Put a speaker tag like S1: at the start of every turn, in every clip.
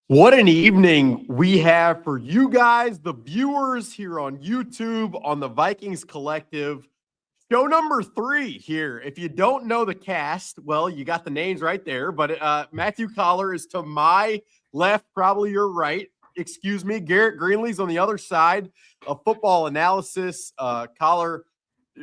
S1: What an evening we have for you guys, the viewers here on YouTube, on the Vikings Collective. Show number 3 here. If you don't know the cast, well, you got the names right there. But Matthew Coller is to my left, probably your right. Excuse me. Garret Greenlee's on the other side of football analysis. Coller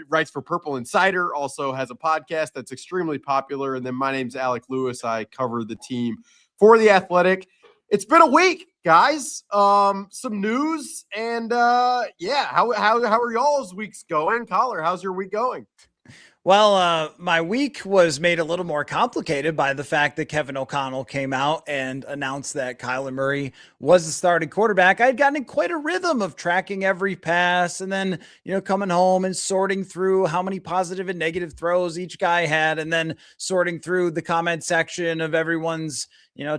S1: writes for Purple Insider, also has a podcast that's extremely popular. And then my name's Alec Lewis. I cover the team for The Athletic. It's been a week, guys. Some news and yeah, how are y'all's weeks going? Coller, how's your week going?
S2: Well, my week was made a little more complicated by the fact that Kevin O'Connell came out and announced that Kyler Murray was the starting quarterback. I'd gotten in quite a rhythm of tracking every pass and then, coming home and sorting through how many positive and negative throws each guy had, and then sorting through the comment section of everyone's,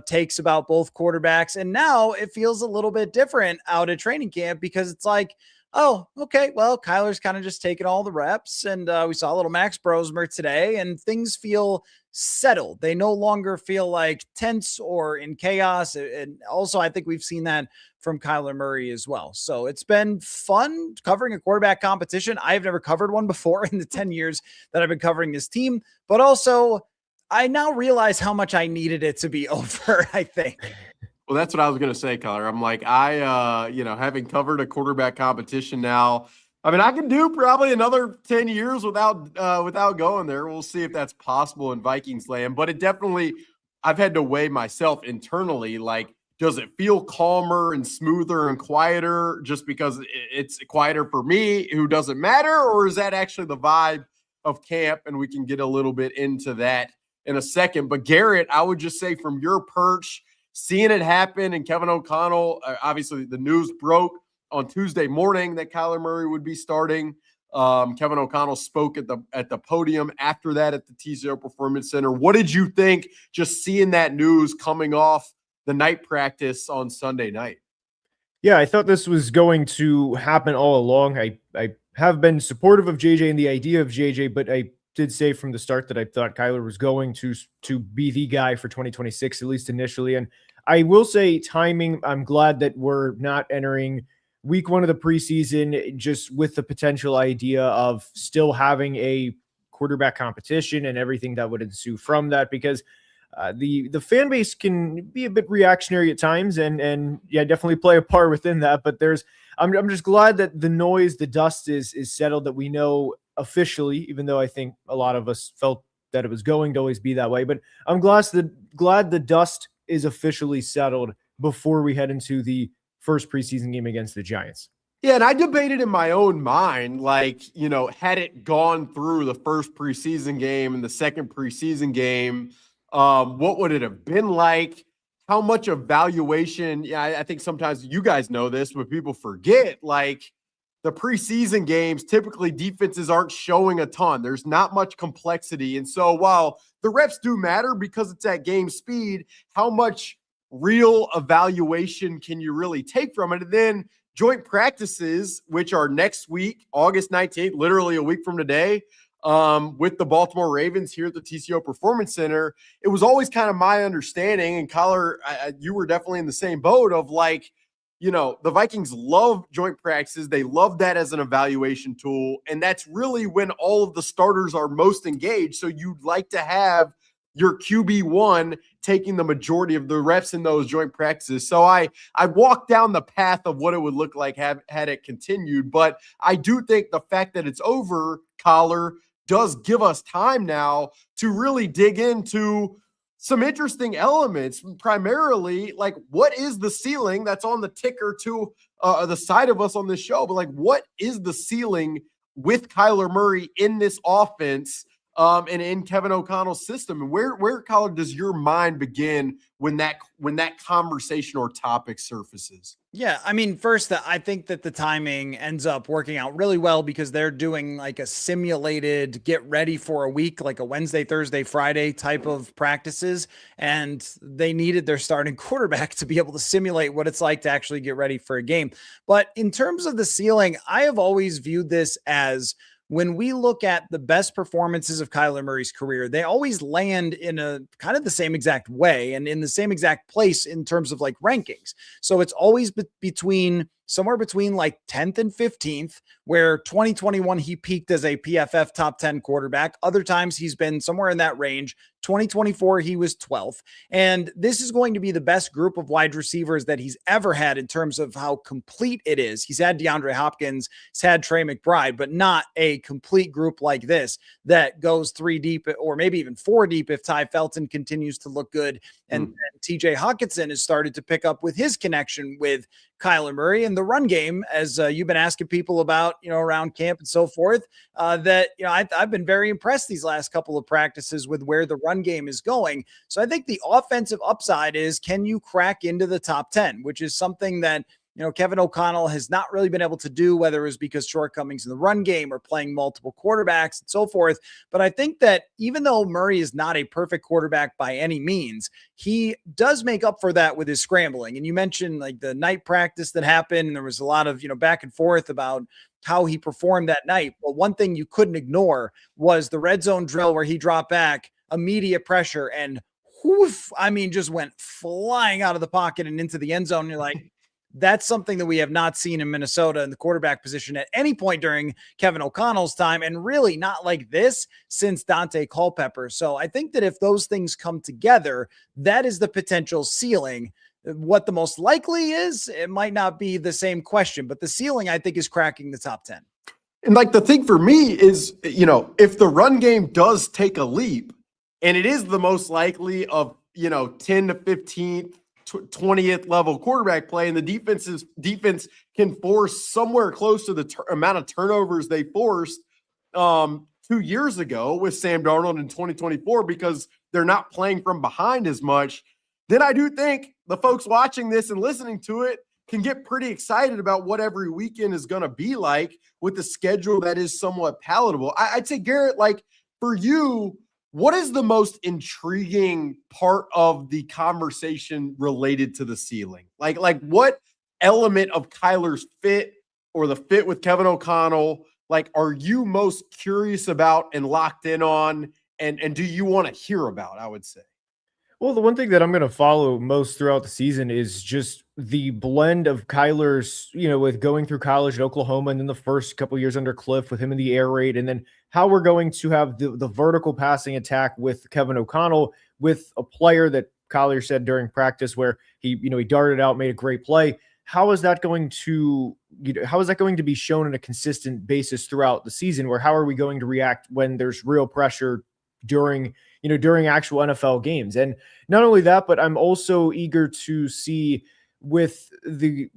S2: takes about both quarterbacks. And now it feels a little bit different out at training camp because it's like, oh, okay, well, Kyler's kind of just taking all the reps, and we saw a little Max Brosmer today, and things feel settled. They no longer feel like tense or in chaos, and also I think we've seen that from Kyler Murray as well. So it's been fun covering a quarterback competition. I've never covered one before in the 10 years that I've been covering this team, but also I now realize how much I needed it to be over, I think.
S1: Well, that's what I was going to say, Coller. I'm like, having covered a quarterback competition now, I mean, I can do probably another 10 years without going there. We'll see if that's possible in Vikings land. But it definitely, I've had to weigh myself internally. Like, does it feel calmer and smoother and quieter just because it's quieter for me, who doesn't matter? Or is that actually the vibe of camp? And we can get a little bit into that in a second. But Garret, I would just say from your perch, seeing it happen, and Kevin O'Connell, obviously the news broke on Tuesday morning that Kyler Murray would be starting. Kevin O'Connell spoke at the podium after that at the TCO Performance Center. What did you think just seeing that news coming off the night practice on Sunday night?
S3: Yeah, I thought this was going to happen all along. I have been supportive of JJ and the idea of JJ, but I did say from the start that I thought Kyler was going to be the guy for 2026, at least initially. And I will say timing, I'm glad that we're not entering week 1 of the preseason just with the potential idea of still having a quarterback competition and everything that would ensue from that, because the fan base can be a bit reactionary at times and yeah, definitely play a part within that. But I'm just glad that the noise, the dust is settled, that we know officially, even though I think a lot of us felt that it was going to always be that way. But I'm glad the dust is officially settled before we head into the first preseason game against the Giants.
S1: Yeah, and I debated in my own mind, like, had it gone through the first preseason game and the second preseason game, what would it have been like? How much evaluation? Yeah, I think sometimes you guys know this, but people forget, like, the preseason games, typically defenses aren't showing a ton. There's not much complexity. And so while the reps do matter because it's at game speed, how much real evaluation can you really take from it? And then joint practices, which are next week, August 19th, literally a week from today, with the Baltimore Ravens here at the TCO Performance Center. It was always kind of my understanding, and Coller, you were definitely in the same boat of like, the Vikings love joint practices. They love that as an evaluation tool. And that's really when all of the starters are most engaged. So you'd like to have your QB1 taking the majority of the reps in those joint practices. So I walked down the path of what it would look like had it continued. But I do think the fact that it's over, Coller, does give us time now to really dig into some interesting elements, primarily like what is the ceiling that's on the ticker to the side of us on this show, but like what is the ceiling with Kyler Murray in this offense and in Kevin O'Connell's system? And where Coller, does your mind begin when that conversation or topic surfaces?
S2: Yeah, I mean, first, I think that the timing ends up working out really well because they're doing like a simulated get ready for a week, like a Wednesday, Thursday, Friday type of practices. And they needed their starting quarterback to be able to simulate what it's like to actually get ready for a game. But in terms of the ceiling, I have always viewed this as when we look at the best performances of Kyler Murray's career, they always land in a kind of the same exact way and in the same exact place in terms of like rankings. So it's always somewhere between like 10th and 15th, where 2021 he peaked as a PFF top 10 quarterback. Other times he's been somewhere in that range. 2024, he was 12th. And this is going to be the best group of wide receivers that he's ever had in terms of how complete it is. He's had DeAndre Hopkins, he's had Trey McBride, but not a complete group like this that goes 3 deep or maybe even 4 deep if Ty Felton continues to look good. And TJ Hawkinson has started to pick up with his connection with Kyler Murray and the run game, as you've been asking people about, around camp and so forth, that, I've been very impressed these last couple of practices with where the run game is going. So I think the offensive upside is, can you crack into the top 10, which is something that, Kevin O'Connell has not really been able to do, whether it was because shortcomings in the run game or playing multiple quarterbacks and so forth. But I think that even though Murray is not a perfect quarterback by any means, he does make up for that with his scrambling. And you mentioned like the night practice that happened. There was a lot of, back and forth about how he performed that night. But one thing you couldn't ignore was the red zone drill where he dropped back, immediate pressure, and just went flying out of the pocket and into the end zone. And you're like, that's something that we have not seen in Minnesota in the quarterback position at any point during Kevin O'Connell's time, and really not like this since Dante Culpepper. So I think that if those things come together, that is the potential ceiling. What the most likely is, it might not be the same question, but the ceiling, I think, is cracking the top 10.
S1: And like the thing for me is, if the run game does take a leap, and it is the most likely of, 10 to 15th, 20th level quarterback play, and the defense can force somewhere close to the amount of turnovers they forced 2 years ago with Sam Darnold in 2024, because they're not playing from behind as much, then I do think the folks watching this and listening to it can get pretty excited about what every weekend is going to be like with the schedule that is somewhat palatable. I'd say, Garrett, like for you, what is the most intriguing part of the conversation related to the ceiling? Like what element of Kyler's fit or the fit with Kevin O'Connell, like, are you most curious about and locked in on, and do you want to hear about, I would say?
S3: Well, the one thing that I'm going to follow most throughout the season is just the blend of Kyler's, with going through college at Oklahoma and then the first couple years under Cliff with him in the air raid, and then how we're going to have the vertical passing attack with Kevin O'Connell, with a player that Collier said during practice where he darted out, made a great play. How is that going to be shown on a consistent basis throughout the season? Where how are we going to react when there's real pressure during actual NFL games? And not only that, but I'm also eager to see with the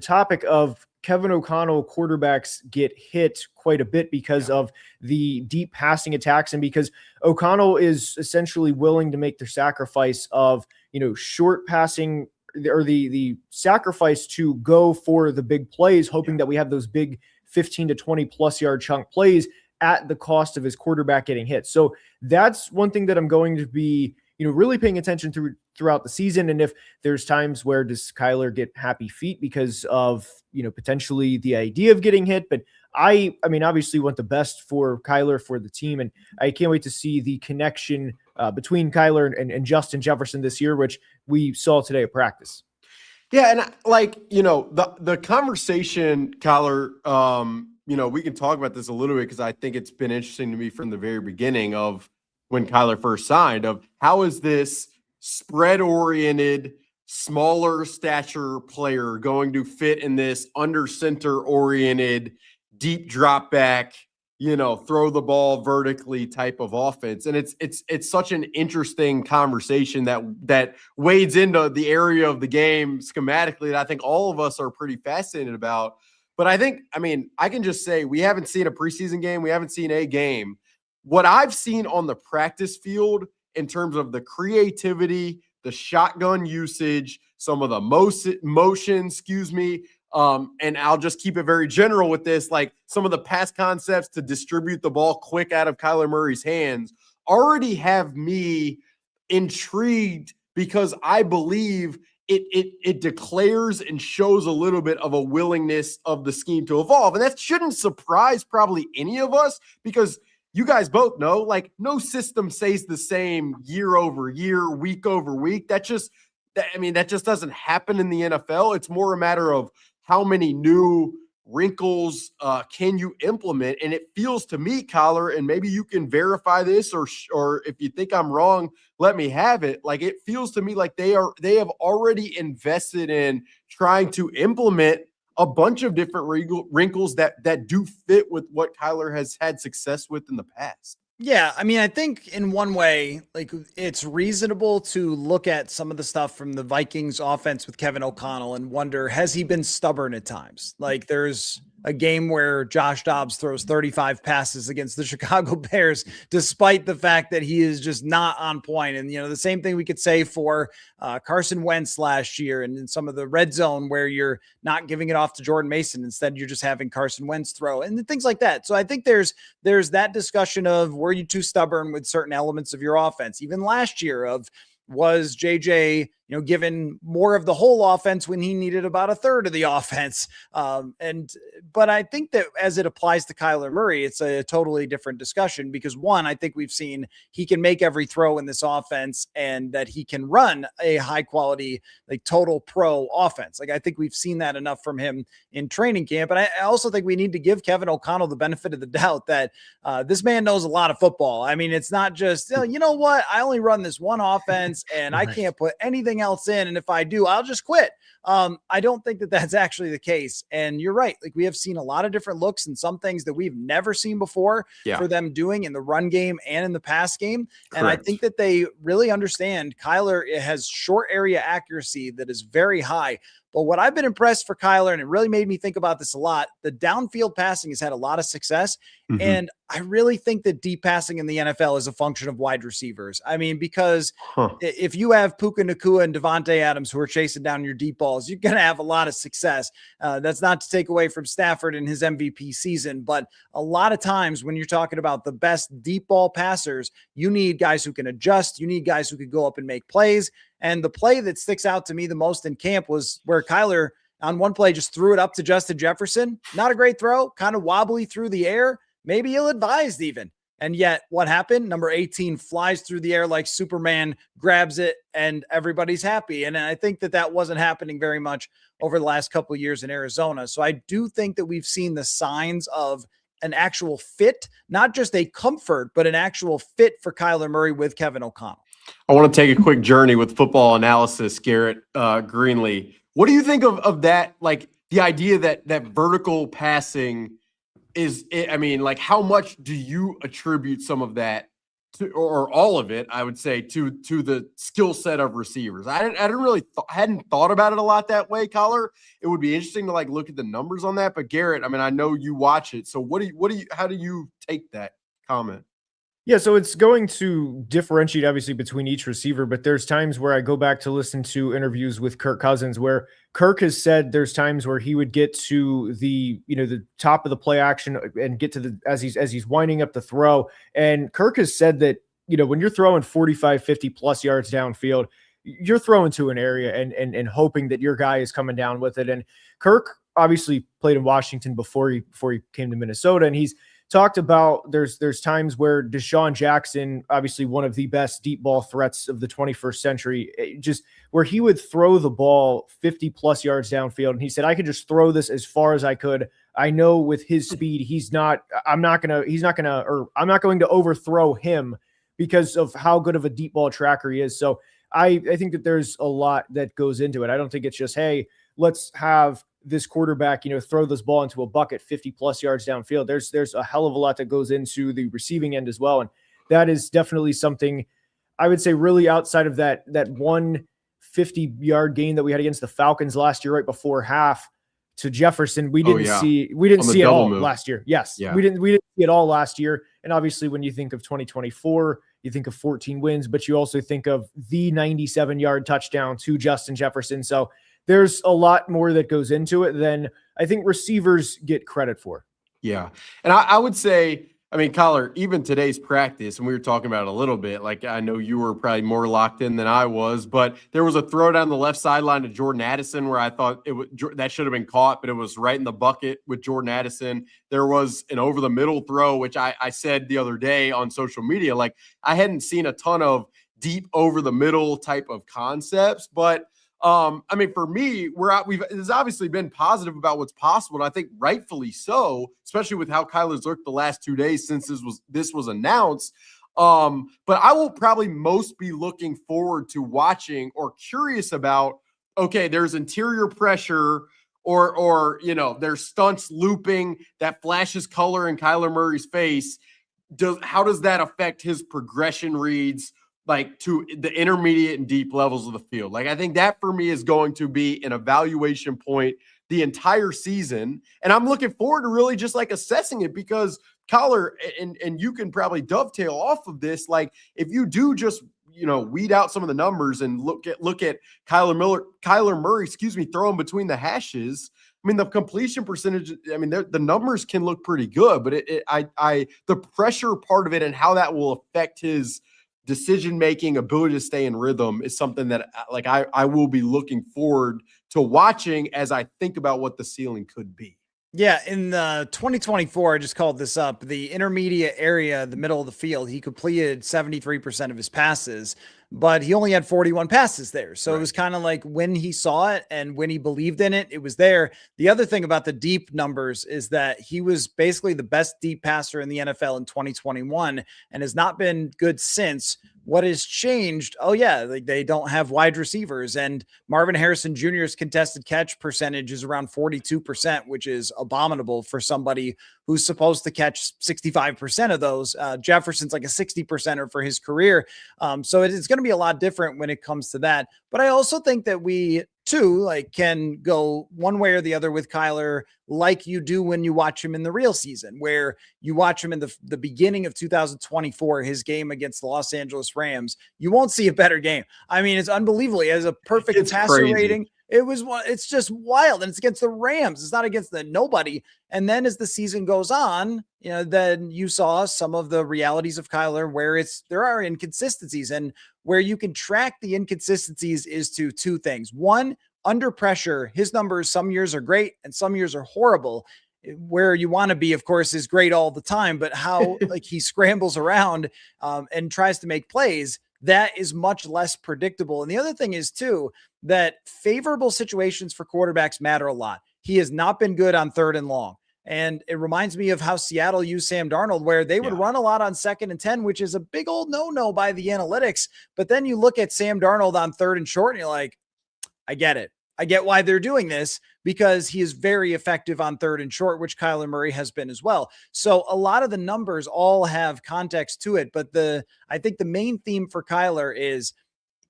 S3: topic of Kevin O'Connell quarterbacks get hit quite a bit because of the deep passing attacks, and because O'Connell is essentially willing to make the sacrifice of, short passing, or the sacrifice to go for the big plays, hoping that we have those big 15 to 20 plus yard chunk plays at the cost of his quarterback getting hit. So that's one thing that I'm going to be, really paying attention throughout the season. And if there's times where does Kyler get happy feet because of, potentially the idea of getting hit, but I mean, obviously want the best for Kyler, for the team. And I can't wait to see the connection between Kyler and Justin Jefferson this year, which we saw today at practice.
S1: Yeah. And the conversation, Kyler, we can talk about this a little bit, because I think it's been interesting to me from the very beginning of when Kyler first signed, of how is this spread-oriented, smaller stature player going to fit in this under center-oriented, deep drop back, throw the ball vertically type of offense. And it's such an interesting conversation that wades into the area of the game schematically that I think all of us are pretty fascinated about. But I can just say we haven't seen a preseason game. We haven't seen a game. What I've seen on the practice field in terms of the creativity, the shotgun usage, some of the motion, and I'll just keep it very general with this, like some of the pass concepts to distribute the ball quick out of Kyler Murray's hands already have me intrigued, because I believe it declares and shows a little bit of a willingness of the scheme to evolve. And that shouldn't surprise probably any of us, because you guys both know, like, no system stays the same year over year, week over week. That just doesn't happen in the NFL. It's more a matter of how many new wrinkles can you implement. And it feels to me, Coller, and maybe you can verify this, or if you think I'm wrong, let me have it. Like, it feels to me like they have already invested in trying to implement a bunch of different wrinkles that do fit with what Coller has had success with in the past.
S2: Yeah, I mean, I think in one way, like, it's reasonable to look at some of the stuff from the Vikings offense with Kevin O'Connell and wonder, has he been stubborn at times? Like, there's a game where Josh Dobbs throws 35 passes against the Chicago Bears, despite the fact that he is just not on point. And, the same thing we could say for Carson Wentz last year, and in some of the red zone where you're not giving it off to Jordan Mason. Instead, you're just having Carson Wentz throw and things like that. So I think there's that discussion of, were you too stubborn with certain elements of your offense? Even last year, of, was JJ, given more of the whole offense when he needed about a third of the offense? But I think that as it applies to Kyler Murray, it's a totally different discussion, because one, I think we've seen he can make every throw in this offense, and that he can run a high quality, like, total pro offense. Like, I think we've seen that enough from him in training camp. And I also think we need to give Kevin O'Connell the benefit of the doubt that this man knows a lot of football. I mean, it's not just, you know what, I only run this one offense and I can't put anything else in, and if I do, I'll just quit. I don't think that that's actually the case. And you're right. Like, we have seen a lot of different looks and some things that we've never seen before for them doing in the run game and in the pass game. And I think that they really understand Kyler has short area accuracy that is very high. But what I've been impressed for Kyler, and it really made me think about this a lot, the downfield passing has had a lot of success. Mm-hmm. And I really think that deep passing in the NFL is a function of wide receivers. I mean, because if you have Puka Nacua and Devontae Adams who are chasing down your deep balls, you're going to have a lot of success. That's not to take away from Stafford and his MVP season, but a lot of times when you're talking about the best deep ball passers, you need guys who can adjust. You need guys who can go up and make plays. And the play that sticks out to me the most in camp was where Kyler on one play just threw it up to Justin Jefferson. Not a great throw, kind of wobbly through the air, maybe ill-advised even. And yet what happened? Number 18 flies through the air like Superman, grabs it, and everybody's happy. And I think that wasn't happening very much over the last couple of years in Arizona. So I do think that we've seen the signs of an actual fit, not just a comfort, but an actual fit for Kyler Murray with Kevin O'Connell.
S1: I want to take a quick journey with football analysis, Garret Greenlee. What do you think of that? Like, the idea that vertical passing is, I mean, like, how much do you attribute some of that to, or all of it, I would say, to the skill set of receivers? I hadn't thought about it a lot that way, Coller. It would be interesting to, like, look at the numbers on that. But Garret, I mean, I know you watch it. So how do you take that comment?
S3: Yeah, so it's going to differentiate obviously between each receiver, but there's times where I go back to listen to interviews with Kirk Cousins where Kirk has said there's times where he would get to the top of the play action and get to as he's winding up the throw. And Kirk has said that, when you're throwing 45, 50 plus yards downfield, you're throwing to an area and hoping that your guy is coming down with it. And Kirk obviously played in Washington before he came to Minnesota, and he's talked about there's times where Deshaun Jackson, obviously one of the best deep ball threats of the 21st century, just where he would throw the ball 50 plus yards downfield. And he said, I could just throw this as far as I could. I know with his speed, I'm not going to overthrow him because of how good of a deep ball tracker he is. So I think that there's a lot that goes into it. I don't think it's just, hey, let's have this quarterback, throw this ball into a bucket 50 plus yards downfield. There's a hell of a lot that goes into the receiving end as well. And that is definitely something I would say really outside of that 150-yard gain that we had against the Falcons last year, right before half to Jefferson. We didn't see it all last year. Yes. Yeah. We didn't see it all last year. And obviously when you think of 2024, you think of 14 wins, but you also think of the 97-yard touchdown to Justin Jefferson. So there's a lot more that goes into it than I think receivers get credit for.
S1: Yeah. And I would say, I mean, Collar, even today's practice, and we were talking about it a little bit, like I know you were probably more locked in than I was, but there was a throw down the left sideline to Jordan Addison where I thought that should have been caught, but it was right in the bucket with Jordan Addison. There was an over the middle throw, which I said the other day on social media, like I hadn't seen a ton of deep over the middle type of concepts, but I mean, for me, it's obviously been positive about what's possible, and I think rightfully so, especially with how Kyler's looked the last 2 days since this was announced. But I will probably most be looking forward to watching or curious about, okay, there's interior pressure or there's stunts looping that flashes color in Kyler Murray's face. How does that affect his progression reads, like to the intermediate and deep levels of the field? Like, I think that for me is going to be an evaluation point the entire season. And I'm looking forward to really just like assessing it, because Collar, and you can probably dovetail off of this. Like, if you do just, weed out some of the numbers and look at Kyler Murray, throw him between the hashes. I mean, the completion percentage, I mean, the numbers can look pretty good, but the pressure part of it and how that will affect his decision-making ability to stay in rhythm is something that like I will be looking forward to watching as I think about what the ceiling could be.
S2: Yeah, in the 2024, I just called this up, the intermediate area, the middle of the field, he completed 73% of his passes, but he only had 41 passes there. So It was kind of like when he saw it and when he believed in it, it was there. The other thing about the deep numbers is that he was basically the best deep passer in the NFL in 2021 and has not been good since. What has changed? Oh yeah, like they don't have wide receivers, and Marvin Harrison Jr.'s contested catch percentage is around 42%, which is abominable for somebody who's supposed to catch 65% of those. Jefferson's like a 60%er for his career. So it's going to be a lot different when it comes to that. But I also think that we too, like, can go one way or the other with Kyler, like you do when you watch him in the real season, where you watch him in the beginning of 2024, his game against the Los Angeles Rams. You won't see a better game. I mean, it's unbelievable. He has a perfect passer rating. It's just wild. And it's against the Rams. It's not against nobody. And then as the season goes on, then you saw some of the realities of Kyler where there are inconsistencies, and where you can track the inconsistencies is to two things. One, under pressure, his numbers, some years are great and some years are horrible. Where you want to be, of course, is great all the time, but how like he scrambles around and tries to make plays, that is much less predictable. And the other thing is too, that favorable situations for quarterbacks matter a lot. He has not been good on 3rd and long. And it reminds me of how Seattle used Sam Darnold, where they would run a lot on 2nd and 10, which is a big old no-no by the analytics. But then you look at Sam Darnold on 3rd and short and you're like, I get it. I get why they're doing this, because he is very effective on 3rd and short, which Kyler Murray has been as well. So a lot of the numbers all have context to it. But I think the main theme for Kyler is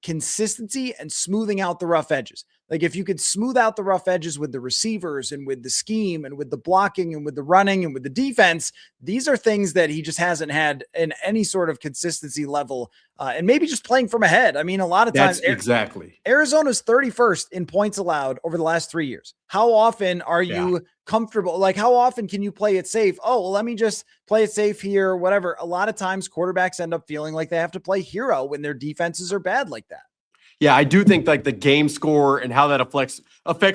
S2: consistency and smoothing out the rough edges. Like, if you could smooth out the rough edges with the receivers and with the scheme and with the blocking and with the running and with the defense, these are things that he just hasn't had in any sort of consistency level. And maybe just playing from ahead. I mean, a lot of times,
S1: exactly.
S2: Arizona's 31st in points allowed over the last 3 years. How often are you comfortable? Like, how often can you play it safe? Oh, well, let me just play it safe here, whatever. A lot of times quarterbacks end up feeling like they have to play hero when their defenses are bad like that.
S1: Yeah, I do think like the game score and how that affects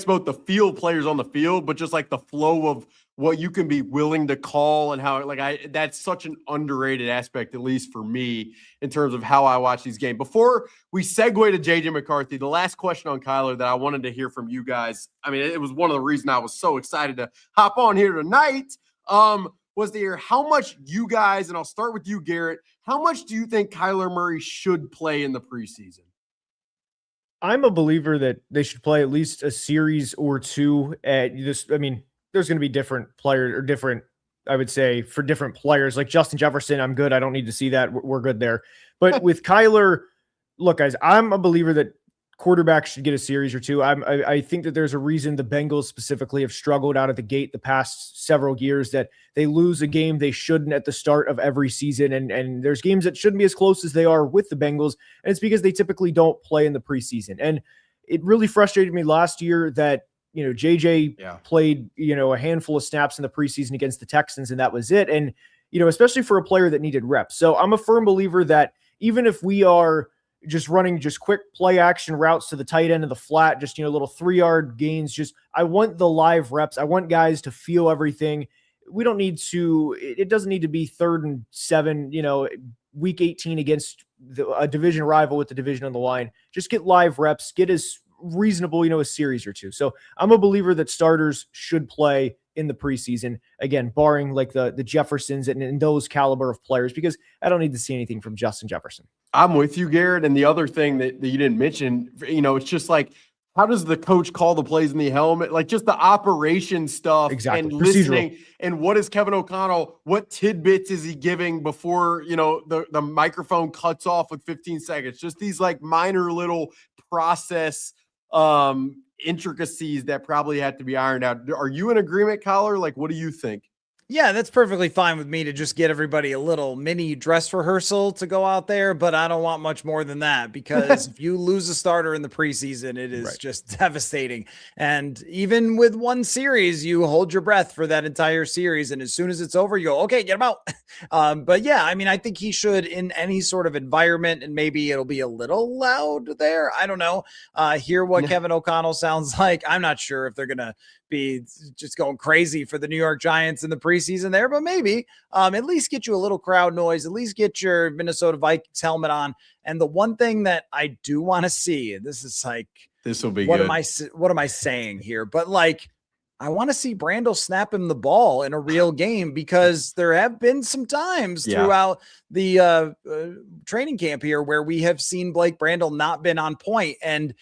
S1: both the field players on the field, but just like the flow of what you can be willing to call and how that's such an underrated aspect, at least for me, in terms of how I watch these games. Before we segue to JJ McCarthy, the last question on Kyler that I wanted to hear from you guys, I mean, it was one of the reasons I was so excited to hop on here tonight, was to hear how much you guys, and I'll start with you, Garrett, how much do you think Kyler Murray should play in the preseason?
S3: I'm a believer that they should play at least a series or two at this. I mean, there's going to be different players or different, I would say, for different players. Like Justin Jefferson, I'm good. I don't need to see that. We're good there. But with Kyler, look, guys, I'm a believer that quarterbacks should get a series or two. I think that there's a reason the Bengals specifically have struggled out of the gate the past several years, that they lose a game they shouldn't at the start of every season. And there's games that shouldn't be as close as they are with the Bengals. And it's because they typically don't play in the preseason. And it really frustrated me last year that, JJ played, a handful of snaps in the preseason against the Texans, and that was it. And, especially for a player that needed reps. So I'm a firm believer that even if we are just running just quick play action routes to the tight end of the flat, just, little 3-yard gains, I want the live reps. I want guys to feel everything. We don't need to, it doesn't need to be 3rd and 7, week 18 against a division rival with the division on the line. Just get live reps, get as reasonable, a series or two. So I'm a believer that starters should play in the preseason, again, barring like the Jeffersons and those caliber of players, because I don't need to see anything from Justin Jefferson.
S1: I'm with you, Garrett. And the other thing that you didn't mention, it's just like, how does the coach call the plays in the helmet? Like just the operation stuff and listening. And what is Kevin O'Connell? What tidbits is he giving before, the microphone cuts off with 15 seconds? Just these like minor little process intricacies that probably had to be ironed out. Are you in agreement, Coller? Like, what do you think?
S2: Yeah, that's perfectly fine with me to just get everybody a little mini dress rehearsal to go out there, but I don't want much more than that, because if you lose a starter in the preseason, it is just devastating. And even with one series, you hold your breath for that entire series. And as soon as it's over, you go, okay, get him out. But yeah, I mean, I think he should, in any sort of environment, and maybe it'll be a little loud there, I don't know, hear what Kevin O'Connell sounds like. I'm not sure if they're going to be just going crazy for the New York Giants in the preseason there, but maybe at least get you a little crowd noise, at least get your Minnesota Vikings helmet on. And the one thing that I do want to see, and this is like,
S1: this will be
S2: what
S1: good.
S2: What am I saying here? But like, I want to see Brandel snap him the ball in a real game, because there have been some times throughout the training camp here where we have seen Blake Brandel not been on point. And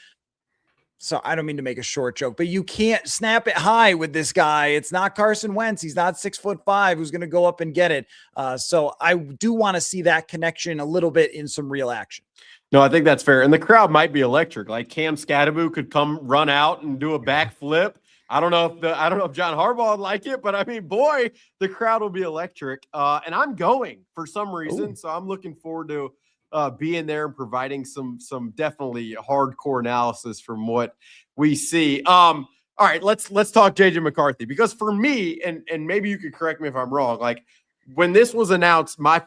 S2: so I don't mean to make a short joke, but you can't snap it high with this guy. It's not Carson Wentz. He's not 6'5" who's going to go up and get it. So I do want to see that connection a little bit in some real action.
S1: No, I think that's fair. And the crowd might be electric. Like Cam Scadaboo could come run out and do a backflip. I don't know if John Harbaugh would like it, but I mean, boy, the crowd will be electric. And I'm going for some reason. Ooh. So I'm looking forward to being there and providing some definitely hardcore analysis from what we see. All right, let's talk JJ McCarthy, because for me, and maybe you could correct me if I'm wrong, like when this was announced, my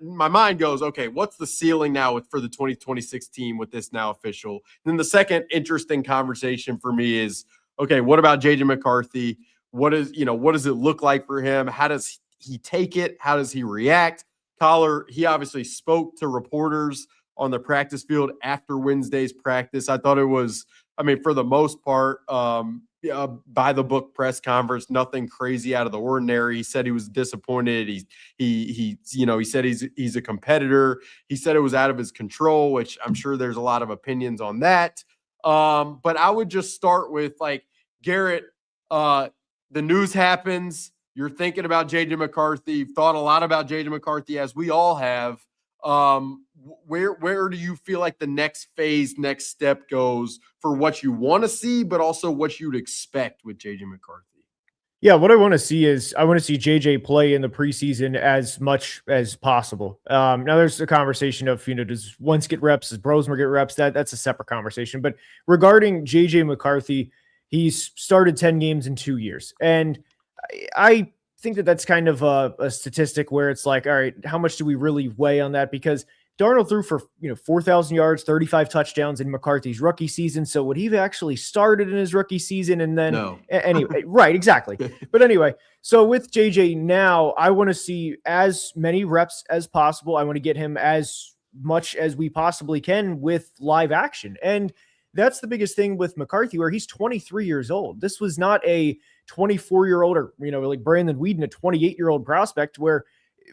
S1: mind goes, okay, what's the ceiling now for the 2026 team with this now official? And then the second interesting conversation for me is, okay, what about JJ McCarthy? What does it look like for him? How does he take it? How does he react? Coller, he obviously spoke to reporters on the practice field after Wednesday's practice. I thought it was, for the most part, by the book press conference, nothing crazy out of the ordinary. He said he was disappointed. He said he's a competitor. He said it was out of his control, which I'm sure there's a lot of opinions on that. But I would just start with, like, Garrett, the news happens. You're thinking about JJ McCarthy. You've thought a lot about JJ McCarthy, as we all have. Where do you feel like the next phase, next step goes for what you want to see, but also what you'd expect with JJ McCarthy?
S3: Yeah, what I want to see is I want to see JJ play in the preseason as much as possible. Now there's a conversation of, does Wentz get reps? Does Brosmer get reps? That's a separate conversation. But regarding JJ McCarthy, he's started 10 games in 2 years. And I think that's kind of a statistic where it's like, all right, how much do we really weigh on that? Because Darnold threw for 4,000 yards, 35 touchdowns in McCarthy's rookie season. So would he have actually started in his rookie season? And then anyway, right, exactly. But anyway, so with JJ now, I want to see as many reps as possible. I want to get him as much as we possibly can with live action. And that's the biggest thing with McCarthy, where he's 23 years old. This was not a 24-year-old or, like Brandon Weeden, a 28-year-old prospect, where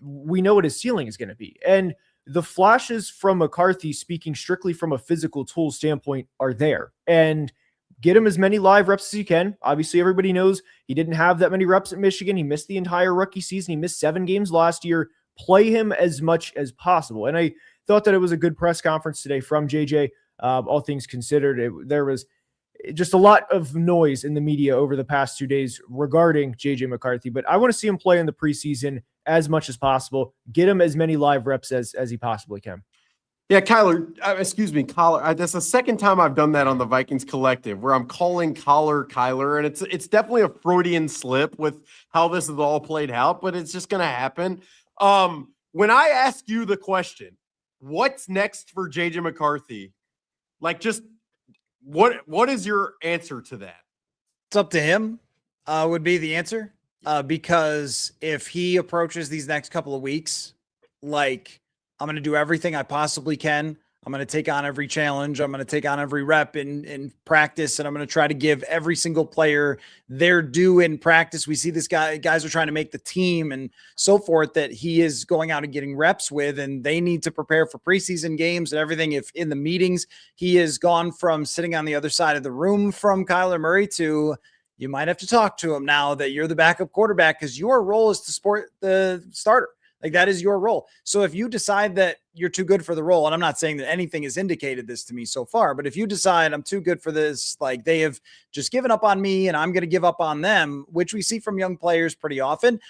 S3: we know what his ceiling is going to be. And the flashes from McCarthy, speaking strictly from a physical tool standpoint, are there. And get him as many live reps as you can. Obviously, everybody knows he didn't have that many reps at Michigan. He missed the entire rookie season. He missed 7 games last year. Play him as much as possible. And I thought that it was a good press conference today from JJ. All things considered, there was just a lot of noise in the media over the past 2 days regarding JJ McCarthy, but I want to see him play in the preseason as much as possible. Get him as many live reps as he possibly can.
S1: Yeah, Collar. That's the second time I've done that on the Vikings Collective, where I'm calling Collar Kyler, and it's definitely a Freudian slip with how this is all played out, but it's just going to happen. When I ask you the question, what's next for JJ McCarthy? Like, just what is your answer to that?
S2: It's up to him, would be the answer. Because if he approaches these next couple of weeks, like, I'm going to do everything I possibly can. I'm going to take on every challenge. I'm going to take on every rep in practice, and I'm going to try to give every single player their due in practice. We see this guys are trying to make the team and so forth that he is going out and getting reps with, and they need to prepare for preseason games and everything. If in the meetings, he has gone from sitting on the other side of the room from Kyler Murray to, you might have to talk to him now that you're the backup quarterback, because your role is to support the starter. Like, that is your role. So if you decide that you're too good for the role, and I'm not saying that anything has indicated this to me so far, but if you decide I'm too good for this, like, they have just given up on me and I'm going to give up on them, which we see from young players pretty often,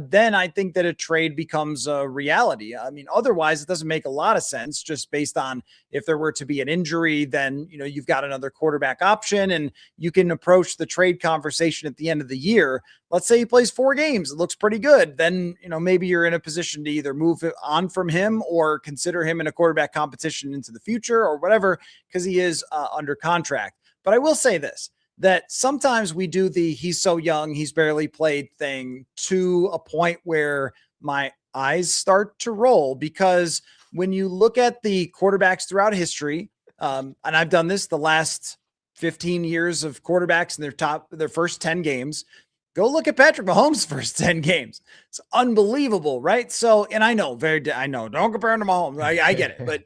S2: then I think that a trade becomes a reality. I mean, otherwise it doesn't make a lot of sense, just based on if there were to be an injury, then, you know, you've got another quarterback option and you can approach the trade conversation at the end of the year. Let's say he plays 4 games. It looks pretty good. Then, you know, maybe you're in a position to either move on from him or consider him in a quarterback competition into the future or whatever, because he is under contract. But I will say this, that sometimes we do the he's so young, he's barely played thing to a point where my eyes start to roll, because when you look at the quarterbacks throughout history, and I've done this the last 15 years of quarterbacks in their first 10 games, go look at Patrick Mahomes' first 10 games. It's unbelievable, right? So, and I know, don't compare him to Mahomes. I get it, but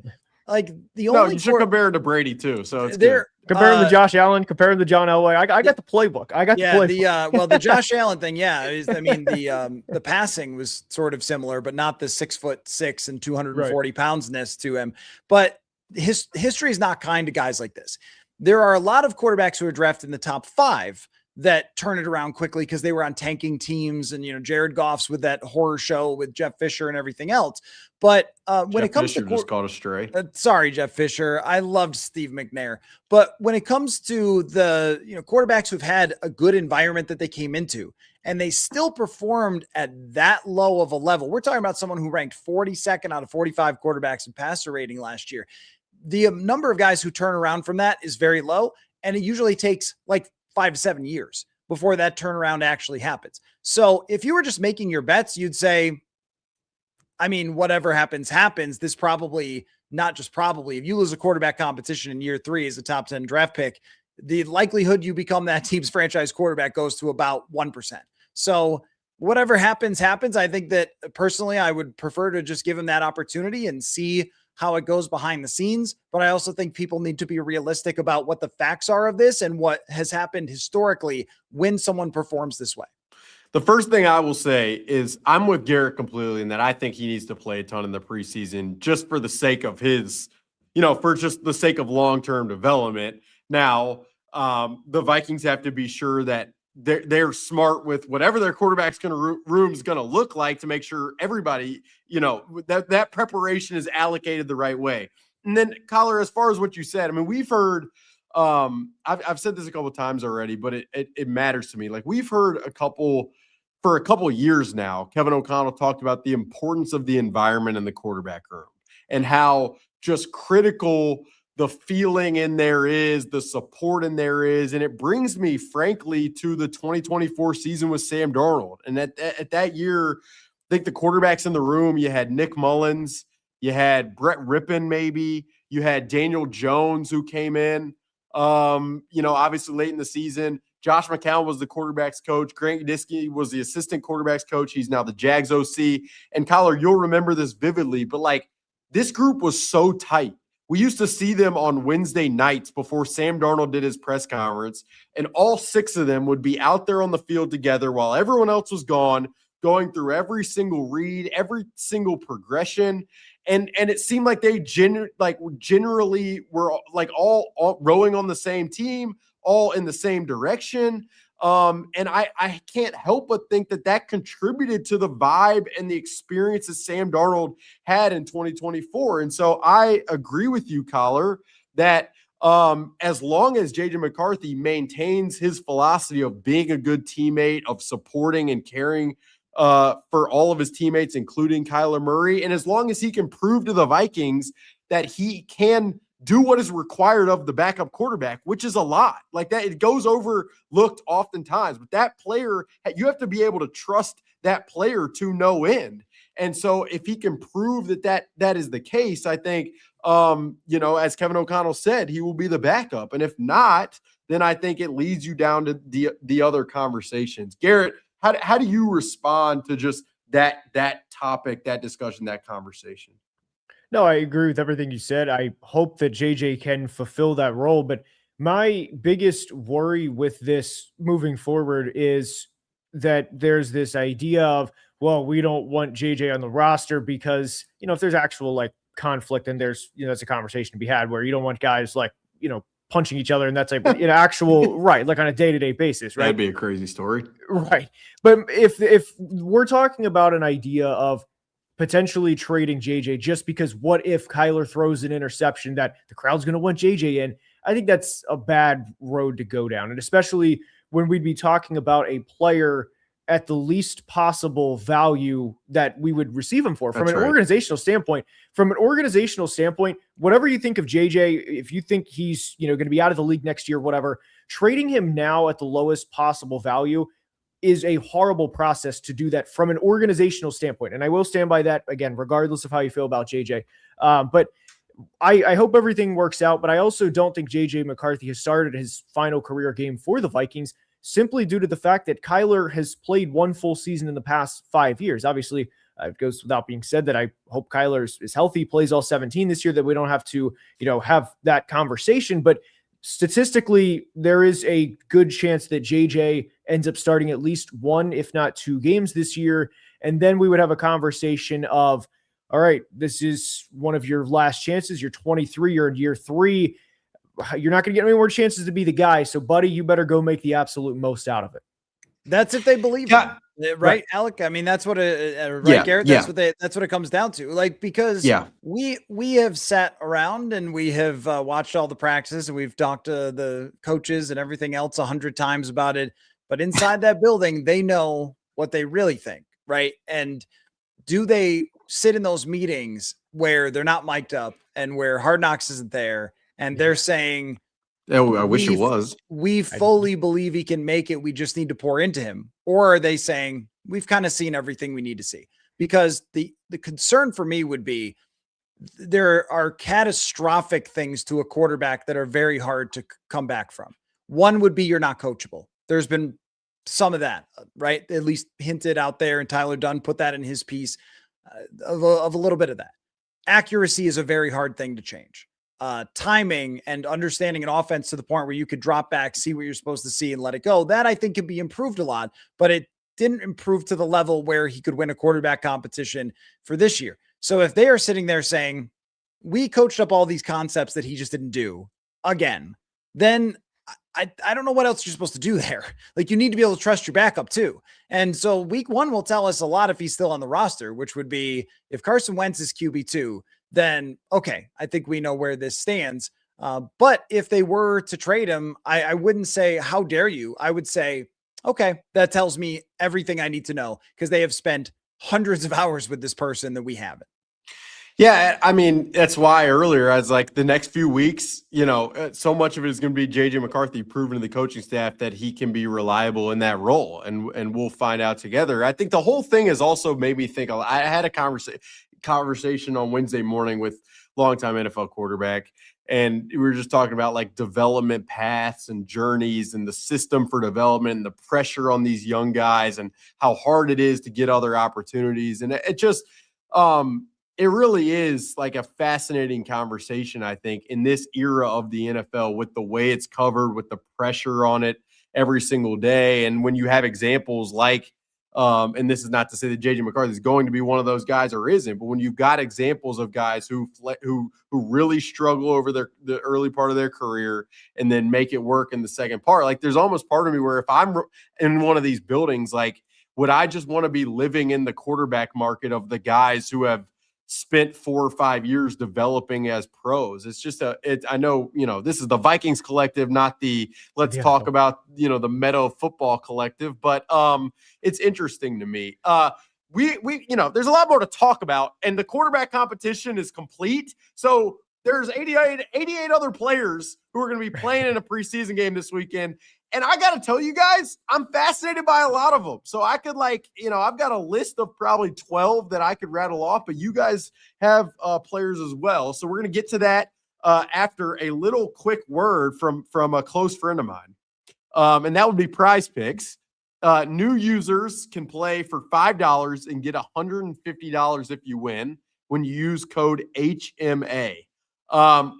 S2: like
S1: you should compare it to Brady too. So it's
S3: there. Compare him to Josh Allen, compare him to John Elway. I got the playbook.
S2: The Josh Allen thing, the passing was sort of similar, but not the 6'6" and 240 poundsness to him. But his history is not kind to guys like this. There are a lot of quarterbacks who are drafted in the top 5 that turn it around quickly because they were on tanking teams, and, you know, Jared Goff's with that horror show with Jeff Fisher and everything else. But when it comes
S1: to just caught a stray,
S2: sorry, Jeff Fisher, I loved Steve McNair. But when it comes to the, you know, quarterbacks who've had a good environment that they came into and they still performed at that low of a level, we're talking about someone who ranked 42nd out of 45 quarterbacks in passer rating last year. The number of guys who turn around from that is very low, and it usually takes like 5 to 7 years before that turnaround actually happens. So if you were just making your bets, you'd say, I mean, whatever happens, happens. This probably, not just probably, if you lose a quarterback competition in year 3 as a top 10 draft pick, the likelihood you become that team's franchise quarterback goes to about 1%. So whatever happens, happens. I think that personally, I would prefer to just give him that opportunity and see how it goes behind the scenes. But I also think people need to be realistic about what the facts are of this and what has happened historically when someone performs this way.
S1: The first thing I will say is I'm with Garrett completely in that I think he needs to play a ton in the preseason just for the sake of his, for just the sake of long-term development. Now, the Vikings have to be sure that they're smart with whatever their quarterback's room's going to look like to make sure everybody, that preparation is allocated the right way. And then, Collar, as far as what you said, I mean, we've heard, I've said this a couple of times already, but it matters to me. Like, we've heard for a couple of years now, Kevin O'Connell talked about the importance of the environment in the quarterback room and how just critical the feeling in there is, the support in there is. And it brings me, frankly, to the 2024 season with Sam Darnold. And at that year, I think the quarterbacks in the room, you had Nick Mullins, you had Brett Rippon, maybe, you had Daniel Jones, who came in, obviously late in the season. Josh McCown was the quarterback's coach. Grant Gudisky was the assistant quarterback's coach. He's now the Jags OC. And Collar, you'll remember this vividly, but like, this group was so tight. We used to see them on Wednesday nights before Sam Darnold did his press conference, and all 6 of them would be out there on the field together while everyone else was gone, going through every single read, every single progression. And it seemed like they generally were like all rowing on the same team, all in the same direction. And I can't help but think that contributed to the vibe and the experience that Sam Darnold had in 2024. And so I agree with you, Collar, that as long as JJ McCarthy maintains his philosophy of being a good teammate, of supporting and caring for all of his teammates, including Kyler Murray, and as long as he can prove to the Vikings that he can do what is required of the backup quarterback, which is a lot. Like that, it goes overlooked oftentimes. But that player, you have to be able to trust that player to no end. And so if he can prove that is the case, I think, as Kevin O'Connell said, he will be the backup. And if not, then I think it leads you down to the other conversations. Garrett, how do you respond to just that topic, that discussion, that conversation?
S3: No, I agree with everything you said. I hope that JJ can fulfill that role. But my biggest worry with this moving forward is that there's this idea of, well, we don't want JJ on the roster because, if there's actual like conflict and there's, that's a conversation to be had where you don't want guys like, punching each other and that's like actual right, like on a day-to-day basis, right?
S1: That'd be a crazy story.
S3: Right. But if we're talking about an idea of potentially trading JJ just because what if Kyler throws an interception that the crowd's going to want JJ in, I think that's a bad road to go down. And especially when we'd be talking about a player at the least possible value that we would receive him for from an organizational standpoint. From an organizational standpoint, whatever you think of JJ, if you think he's, going to be out of the league next year, whatever, trading him now at the lowest possible value is a horrible process to do that from an organizational standpoint. And I will stand by that again, regardless of how you feel about JJ. But I hope everything works out, but I also don't think JJ McCarthy has started his final career game for the Vikings simply due to the fact that Kyler has played one full season in the past 5 years. Obviously, it goes without being said that I hope Kyler is healthy, plays all 17 this year, that we don't have to, have that conversation. But statistically, there is a good chance that JJ ends up starting at least one, if not two games this year. And then we would have a conversation of, all right, this is one of your last chances. You're 23, you're in year 3. You're not going to get any more chances to be the guy. So, buddy, you better go make the absolute most out of it.
S2: That's if they believe it, right, Alec? I mean, that's what Garrett. That's what it comes down to. Like, because we have sat around and we have watched all the practices and we've talked to the coaches and everything else 100 times about it. But inside that building, they know what they really think, right? And do they sit in those meetings where they're not mic'd up and where Hard Knocks isn't there? And they're saying,
S1: oh, I wish it was.
S2: We fully believe he can make it. We just need to pour into him. Or are they saying, we've kind of seen everything we need to see? Because the concern for me would be there are catastrophic things to a quarterback that are very hard to come back from. One would be you're not coachable. There's been some of that, right? At least hinted out there, and Tyler Dunn put that in his piece of a little bit of that. Accuracy is a very hard thing to change. Timing and understanding an offense to the point where you could drop back, see what you're supposed to see and let it go. That I think can be improved a lot, but it didn't improve to the level where he could win a quarterback competition for this year. So if they are sitting there saying, we coached up all these concepts that he just didn't do again, then I don't know what else you're supposed to do there. Like, you need to be able to trust your backup too. And so week 1 will tell us a lot if he's still on the roster, which would be if Carson Wentz is QB2, then okay, I think we know where this stands. But if they were to trade him, I wouldn't say, how dare you? I would say, okay, that tells me everything I need to know because they have spent hundreds of hours with this person that we haven't.
S1: Yeah, I mean, that's why earlier I was like, the next few weeks, so much of it is going to be JJ McCarthy proving to the coaching staff that he can be reliable in that role, and we'll find out together. I think the whole thing has also made me think. I had a conversation on Wednesday morning with longtime NFL quarterback, and we were just talking about like development paths and journeys and the system for development and the pressure on these young guys and how hard it is to get other opportunities. And it just it really is like a fascinating conversation, I think, in this era of the NFL with the way it's covered, with the pressure on it every single day. And when you have examples like And this is not to say that JJ McCarthy is going to be one of those guys or isn't, but when you've got examples of guys who really struggle over the early part of their career and then make it work in the second part, like there's almost part of me where if I'm in one of these buildings, like would I just want to be living in the quarterback market of the guys who have spent 4 or 5 years developing as pros? It's just I know, this is the Vikings Collective, not the let's talk about, the Meadow Football Collective, but it's interesting to me. We there's a lot more to talk about, and the quarterback competition is complete. So there's 88 other players who are going to be playing in a preseason game this weekend. And I got to tell you guys, I'm fascinated by a lot of them. So I could I've got a list of probably 12 that I could rattle off, but you guys have players as well. So we're going to get to that after a little quick word from a close friend of mine. And that would be PrizePicks. New users can play for $5 and get $150 if you win when you use code HMA.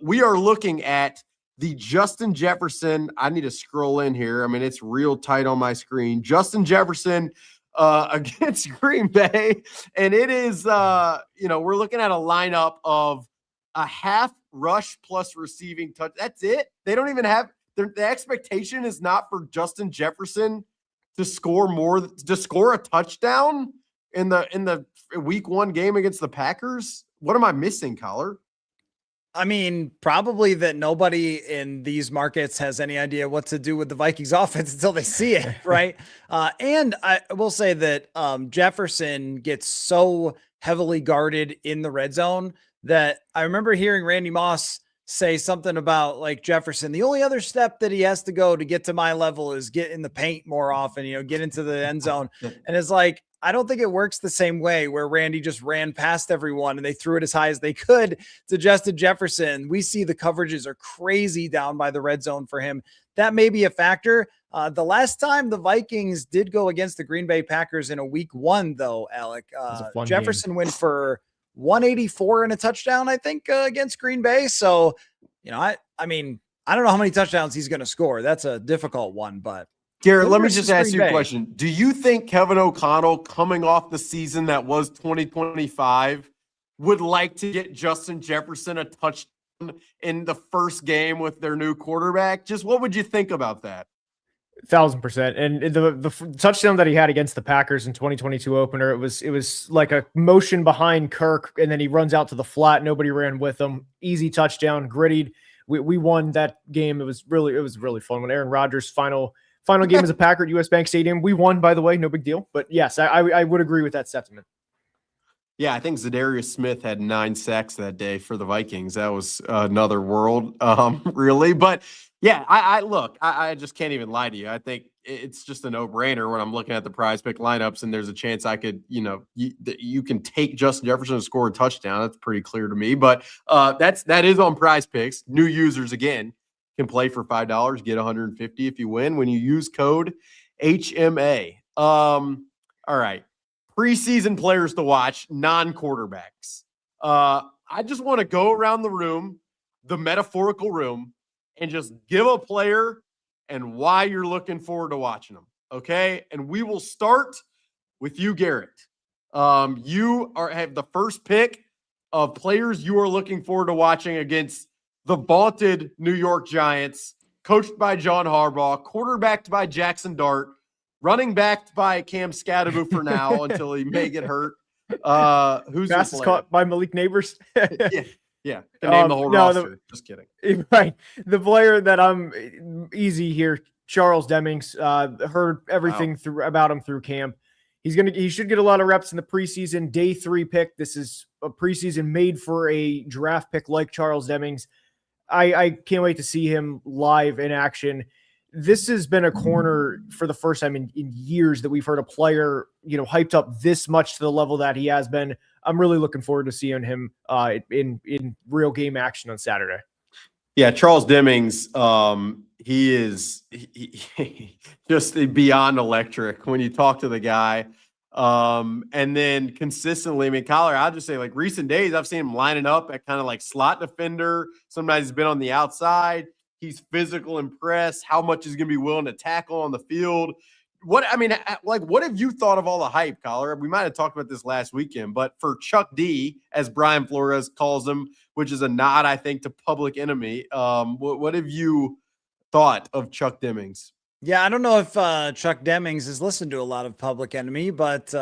S1: We are looking at the Justin Jefferson. I need to scroll in here. I mean, it's real tight on my screen. Justin Jefferson against Green Bay. And it is, we're looking at a lineup of a half rush plus receiving touch. That's it. They don't even have the expectation is not for Justin Jefferson to score a touchdown in the week 1 game against the Packers. What am I missing, Coller?
S2: I mean, probably that nobody in these markets has any idea what to do with the Vikings offense until they see it, right? And I will say that Jefferson gets so heavily guarded in the red zone that I remember hearing Randy Moss say something about like Jefferson. The only other step that he has to go to get to my level is get in the paint more often, get into the end zone. And it's like, I don't think it works the same way where Randy just ran past everyone and they threw it as high as they could to Justin Jefferson. We see the coverages are crazy down by the red zone for him. That may be a factor. The last time the Vikings did go against the Green Bay Packers in a week 1, though, Alec, Jefferson went for 184 and a touchdown, I think, against Green Bay. So, I mean, I don't know how many touchdowns he's going to score. That's a difficult one, but
S1: Garrett, let me just ask you a question. Do you think Kevin O'Connell, coming off the season that was 2025, would like to get Justin Jefferson a touchdown in the first game with their new quarterback? Just what would you think about that?
S3: 1,000%. And the touchdown that he had against the Packers in 2022 opener, it was like a motion behind Kirk, and then he runs out to the flat. Nobody ran with him. Easy touchdown, grittied. We won that game. It was really fun when Aaron Rodgers' final game as a Packer at US Bank Stadium. We won, by the way, no big deal. But yes, I would agree with that sentiment.
S1: Yeah, I think Zadarius Smith had 9 sacks that day for the Vikings. That was another world, really. But yeah, I just can't even lie to you. I think it's just a no-brainer when I'm looking at the PrizePick lineups, and there's a chance I could, you can take Justin Jefferson and score a touchdown. That's pretty clear to me. But that is on PrizePicks. New users again can play for $5, get $150 if you win when you use code HMA. All right. Preseason players to watch, non-quarterbacks. I just want to go around the room, the metaphorical room, and just give a player and why you're looking forward to watching them. Okay? And we will start with you, Garrett. You have the first pick of players you are looking forward to watching against the vaunted New York Giants, coached by John Harbaugh, quarterbacked by Jackson Dart, running backed by Cam Scadaboo for now until he may get hurt. Who's
S3: fastest caught by Malik Neighbors?
S1: Yeah. To name the whole roster. Just kidding.
S3: Right. The player that I'm easy here, Charles Demings. Heard everything about him through camp. He should get a lot of reps in the preseason. Day 3 pick. This is a preseason made for a draft pick like Charles Demings. I can't wait to see him live in action. This has been a corner for the first time in years that we've heard a player, hyped up this much to the level that he has been. I'm really looking forward to seeing him in real game action on Saturday.
S1: Yeah, Charles Demings, he is just beyond electric when you talk to the guy. And then consistently, I mean, Coller, I'll just say, like, recent days, I've seen him lining up at kind of like slot defender. Sometimes he's been on the outside. He's physical and press. How much he's going to be willing to tackle on the field. what have you thought of all the hype, Collar? We might have talked about this last weekend, but for Chuck D, as Brian Flores calls him, which is a nod, I think, to Public Enemy. What have you thought of Chuck Demings?
S2: Yeah, I don't know if Chuck Demings has listened to a lot of Public Enemy, but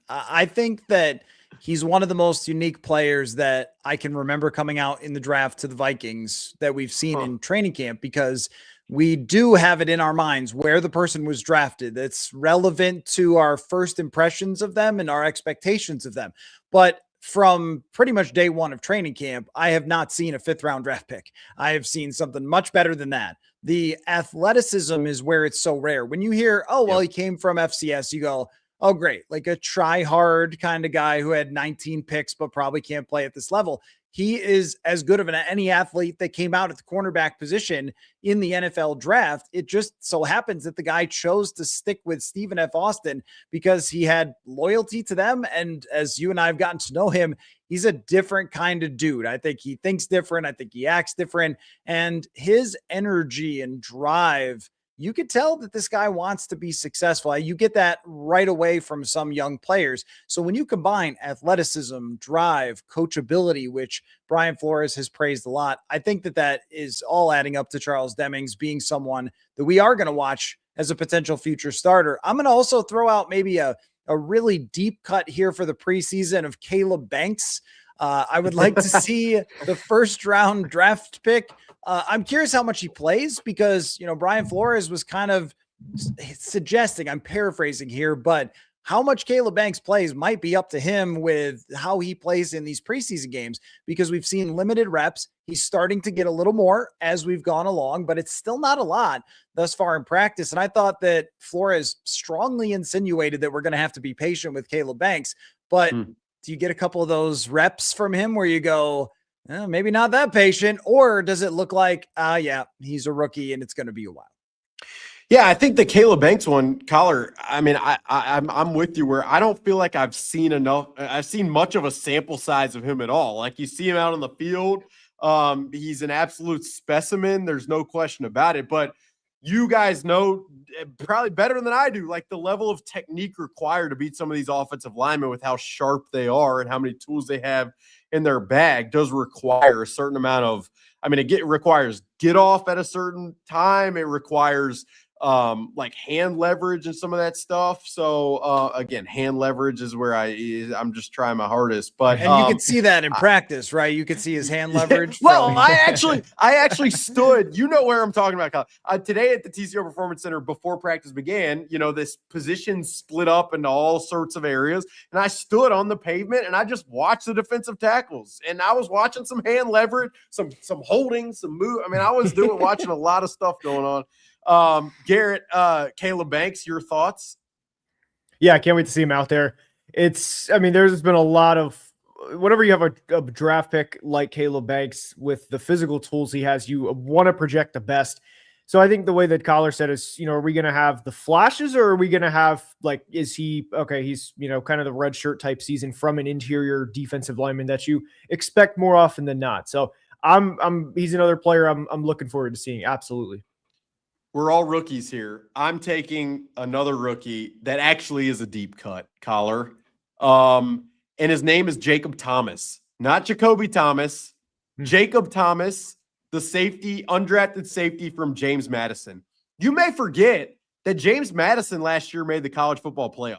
S2: I think that he's one of the most unique players that I can remember coming out in the draft to the Vikings that we've seen in training camp, because we do have it in our minds where the person was drafted. It's relevant to our first impressions of them and our expectations of them. But from pretty much day one of training camp, I have not seen a 5th round draft pick. I have seen something much better than that. The athleticism is where it's so rare. When you hear, oh, well, he came from FCS, you go, oh, great. Like a try hard kind of guy who had 19 picks, but probably can't play at this level. He is as good of any athlete that came out at the cornerback position in the NFL draft. It just so happens that the guy chose to stick with Stephen F. Austin because he had loyalty to them. And as you and I have gotten to know him, he's a different kind of dude. I think he thinks different. I think he acts different. And his energy and drive, you could tell that this guy wants to be successful. You get that right away from some young players. So when you combine athleticism, drive, coachability, which Brian Flores has praised a lot, I think that that is all adding up to Charles Demings being someone that we are going to watch as a potential future starter. I'm going to also throw out maybe a really deep cut here for the preseason of Caleb Banks. I would like to see the 1st round draft pick. I'm curious how much he plays, because, Brian Flores was kind of suggesting, I'm paraphrasing here, but how much Caleb Banks plays might be up to him with how he plays in these preseason games, because we've seen limited reps. He's starting to get a little more as we've gone along, but it's still not a lot thus far in practice. And I thought that Flores strongly insinuated that we're going to have to be patient with Caleb Banks, but do you get a couple of those reps from him where you go, maybe not that patient, or does it look like, yeah, he's a rookie and it's going to be a while?
S1: Yeah, I think the Caleb Banks one, Collar, I mean, I'm with you where I don't feel like I've seen much of a sample size of him at all. Like, you see him out on the field. He's an absolute specimen. There's no question about it. But you guys know probably better than I do, like, the level of technique required to beat some of these offensive linemen with how sharp they are and how many tools they have in their bag does require a certain amount of, it requires get off at a certain time. It requires like hand leverage and some of that stuff. So again, hand leverage is where I'm just trying my hardest. But
S2: and you could see that in practice, right? You could see his hand leverage.
S1: Well, I actually stood. You know where I'm talking about. Today at the TCO Performance Center before practice began, this position split up into all sorts of areas, and I stood on the pavement and I just watched the defensive tackles, and I was watching some hand leverage, some holding, some move. I was watching a lot of stuff going on. Garrett, Caleb Banks, your thoughts?
S3: Yeah, I can't wait to see him out there. There's been a lot of, whenever you have a draft pick like Caleb Banks with the physical tools he has, you want to project the best. So I think the way that Collar said is, are we going to have the flashes, or are we going to have, like, is he, okay, he's, kind of the red shirt type season from an interior defensive lineman that you expect more often than not. So he's another player I'm looking forward to seeing. Absolutely.
S1: We're all rookies here. I'm taking another rookie that actually is a deep cut, Collar. And his name is Jacob Thomas, not Jacoby Thomas. Jacob Thomas, the safety, undrafted safety from James Madison. You may forget that James Madison last year made the college football playoff.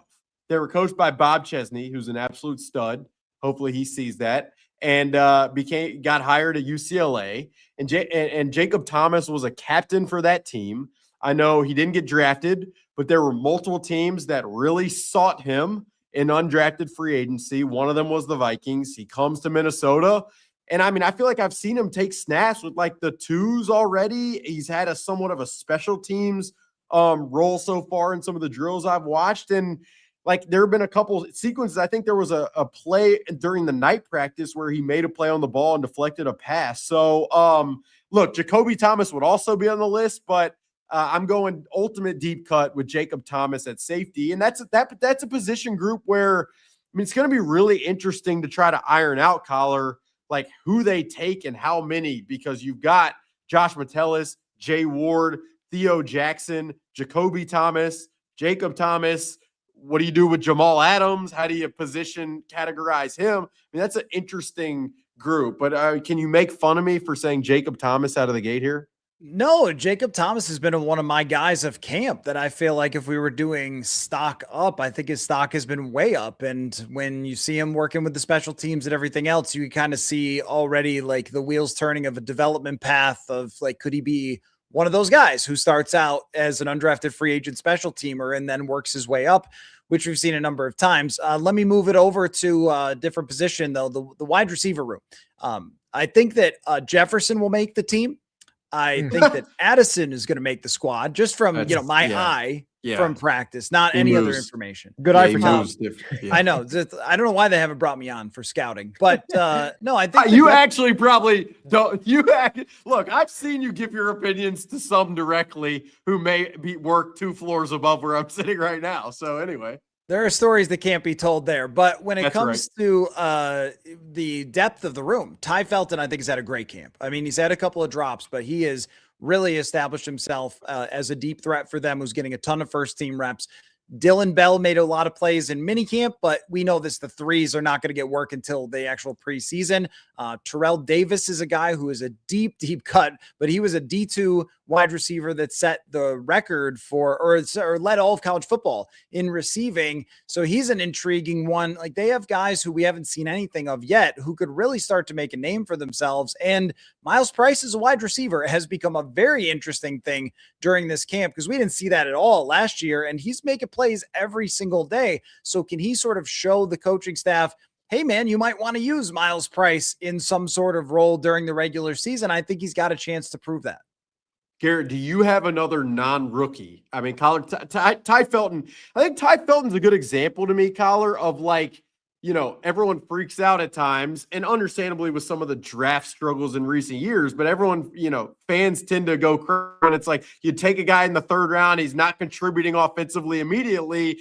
S1: They were coached by Bob Chesney, who's an absolute stud. Hopefully he sees that. And got hired at UCLA. And Jacob Thomas was a captain for that team. I know he didn't get drafted, but there were multiple teams that really sought him in undrafted free agency. One of them was the Vikings. He comes to Minnesota. And I feel like I've seen him take snaps with like the twos already. He's had a somewhat of a special teams role so far in some of the drills I've watched. And like, there have been a couple sequences. I think there was a play during the night practice where he made a play on the ball and deflected a pass. So, look, Jacoby Thomas would also be on the list, but I'm going ultimate deep cut with Jacob Thomas at safety. And that's a position group where, it's going to be really interesting to try to iron out, Collar, like who they take and how many, because you've got Josh Metellus, Jay Ward, Theo Jackson, Jacoby Thomas, Jacob Thomas. What do you do with Jamal Adams? How do you categorize him? I mean, that's an interesting group. But can you make fun of me for saying Jacob Thomas out of the gate here?
S2: No, Jacob Thomas has been one of my guys of camp that I feel like if we were doing stock up, I think his stock has been way up. And when you see him working with the special teams and everything else, you kind of see already like the wheels turning of a development path of like, could he be one of those guys who starts out as an undrafted free agent special teamer and then works his way up, which we've seen a number of times. Let me move it over to a different position though, the wide receiver room. I think that Jefferson will make the team. I think that Addison is going to make the squad just from, my eye from practice, not any other information.
S3: Good eye for Tom.
S2: I know. I don't know why they haven't brought me on for scouting, but no, I think
S1: you actually probably don't. Look, I've seen you give your opinions to some directly who may work 2 floors above where I'm sitting right now. So anyway.
S2: There are stories that can't be told there, but when it comes to the depth of the room, Ty Felton, I think, has had a great camp. I mean, he's had a couple of drops, but he has really established himself as a deep threat for them, who's getting a ton of first-team reps. Dylan Bell made a lot of plays in minicamp, but we know the threes are not going to get work until the actual preseason. Terrell Davis is a guy who is a deep cut, but he was a D2 wide receiver that set the record for, or led all of college football in receiving. So he's an intriguing one. Like, they have guys who we haven't seen anything of yet who could really start to make a name for themselves. And Miles Price as a wide receiver has become a very interesting thing during this camp because we didn't see that at all last year. And he's making plays every single day. So can he sort of show the coaching staff, hey man, you might want to use Miles Price in some sort of role during the regular season? I think he's got a chance to prove that.
S1: Garrett, do you have another non-rookie? I mean, Collar, Ty Felton. I think Ty Felton's a good example to me, Collar, of like, everyone freaks out at times, and understandably with some of the draft struggles in recent years, but everyone, fans tend to go crazy. And it's like, you take a guy in the 3rd round, he's not contributing offensively immediately.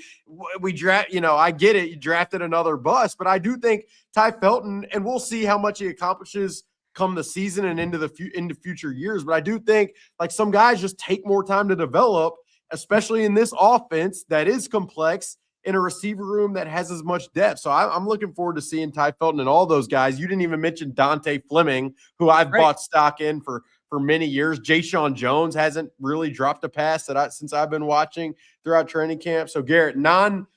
S1: We draft, I get it. You drafted another bust, but I do think Ty Felton, and we'll see how much he accomplishes come the season and into future years. But I do think like some guys just take more time to develop, especially in this offense that is complex, in a receiver room that has as much depth. So I'm looking forward to seeing Ty Felton and all those guys. You didn't even mention Dante Fleming, who I've bought stock in for many years. Jayshon Jones hasn't really dropped a pass since I've been watching throughout training camp. So Garrett, non-rookie,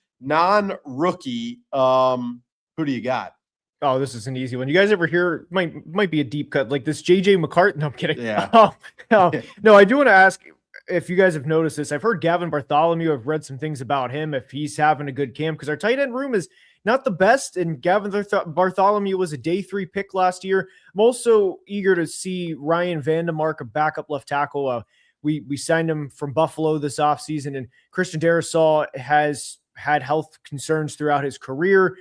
S1: who do you got?
S3: Oh, this is an easy one. You guys ever hear, might be a deep cut, like this JJ McCarthy? No, I'm kidding.
S1: Yeah.
S3: No, I do want to ask if you guys have noticed this. I've heard Gavin Bartholomew. I've read some things about him, if he's having a good camp, because our tight end room is not the best. And Gavin Bartholomew was a day 3 pick last year. I'm also eager to see Ryan Vandemark, a backup left tackle. We signed him from Buffalo this offseason, and Christian Darrisaw has had health concerns throughout his career.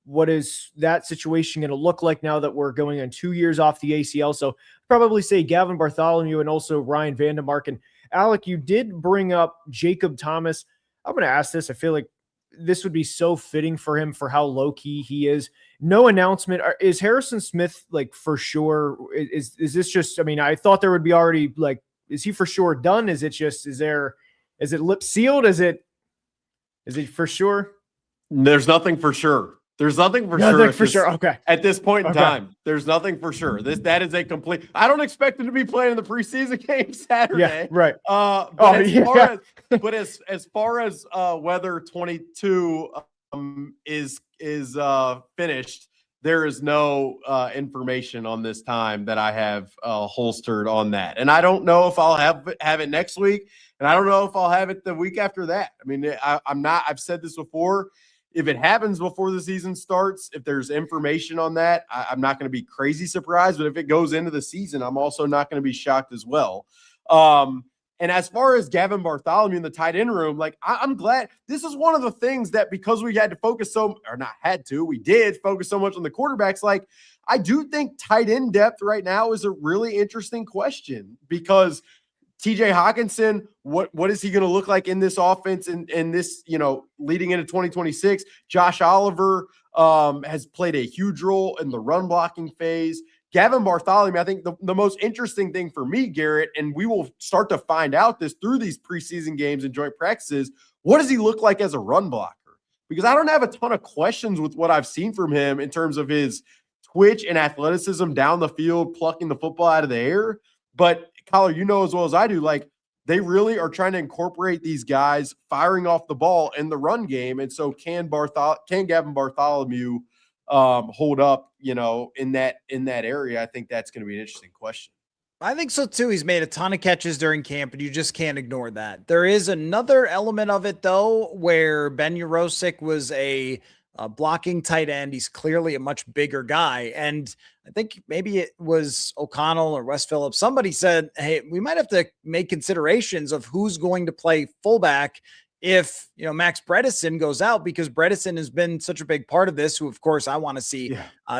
S3: What is that situation going to look like now that we're going on 2 years off the ACL? So probably say Gavin Bartholomew and also Ryan Vandemark. And Alec, you did bring up Jacob Thomas. I'm going to ask this. I feel like this would be so fitting for him for how low key he is. No announcement. Is Harrison Smith like for sure? Is this just, I mean, I thought there would be already like, is he for sure done? Is it just, is it lip sealed? Is it for sure?
S1: There's nothing for sure. There's nothing for sure.
S3: Okay.
S1: At this point in time, there's nothing for sure. That is a complete. I don't expect him to be playing in the preseason game Saturday.
S3: Yeah, right.
S1: But as far as whether 22 is finished, there is no information on this time that I have holstered on that, and I don't know if I'll have it next week, and I don't know if I'll have it the week after that. I mean, I'm not. I've said this before. If it happens before the season starts, if there's information on that, I'm not going to be crazy surprised. But if it goes into the season, I'm also not going to be shocked as well. And as far as Gavin Bartholomew in the tight end room, like I'm glad this is one of the things that because we had to focus we did focus so much on the quarterbacks. Like I do think tight end depth right now is a really interesting question because TJ Hawkinson, what is he going to look like in this offense and this, leading into 2026? Josh Oliver has played a huge role in the run blocking phase. Gavin Bartholomew, I think the most interesting thing for me, Garrett, and we will start to find out this through these preseason games and joint practices, what does he look like as a run blocker? Because I don't have a ton of questions with what I've seen from him in terms of his twitch and athleticism down the field, plucking the football out of the air. But Collar, you know as well as I do, like they really are trying to incorporate these guys firing off the ball in the run game. And so can Gavin Bartholomew hold up, in that area? I think that's going to be an interesting question.
S2: I think so too. He's made a ton of catches during camp, and you just can't ignore that. There is another element of it though, where Ben Yurosek was a blocking tight end. He's clearly a much bigger guy. And I think maybe it was O'Connell or Wes Phillips. Somebody said, hey, we might have to make considerations of who's going to play fullback if, Max Bredesen goes out, because Bredesen has been such a big part of this, who of course I want to see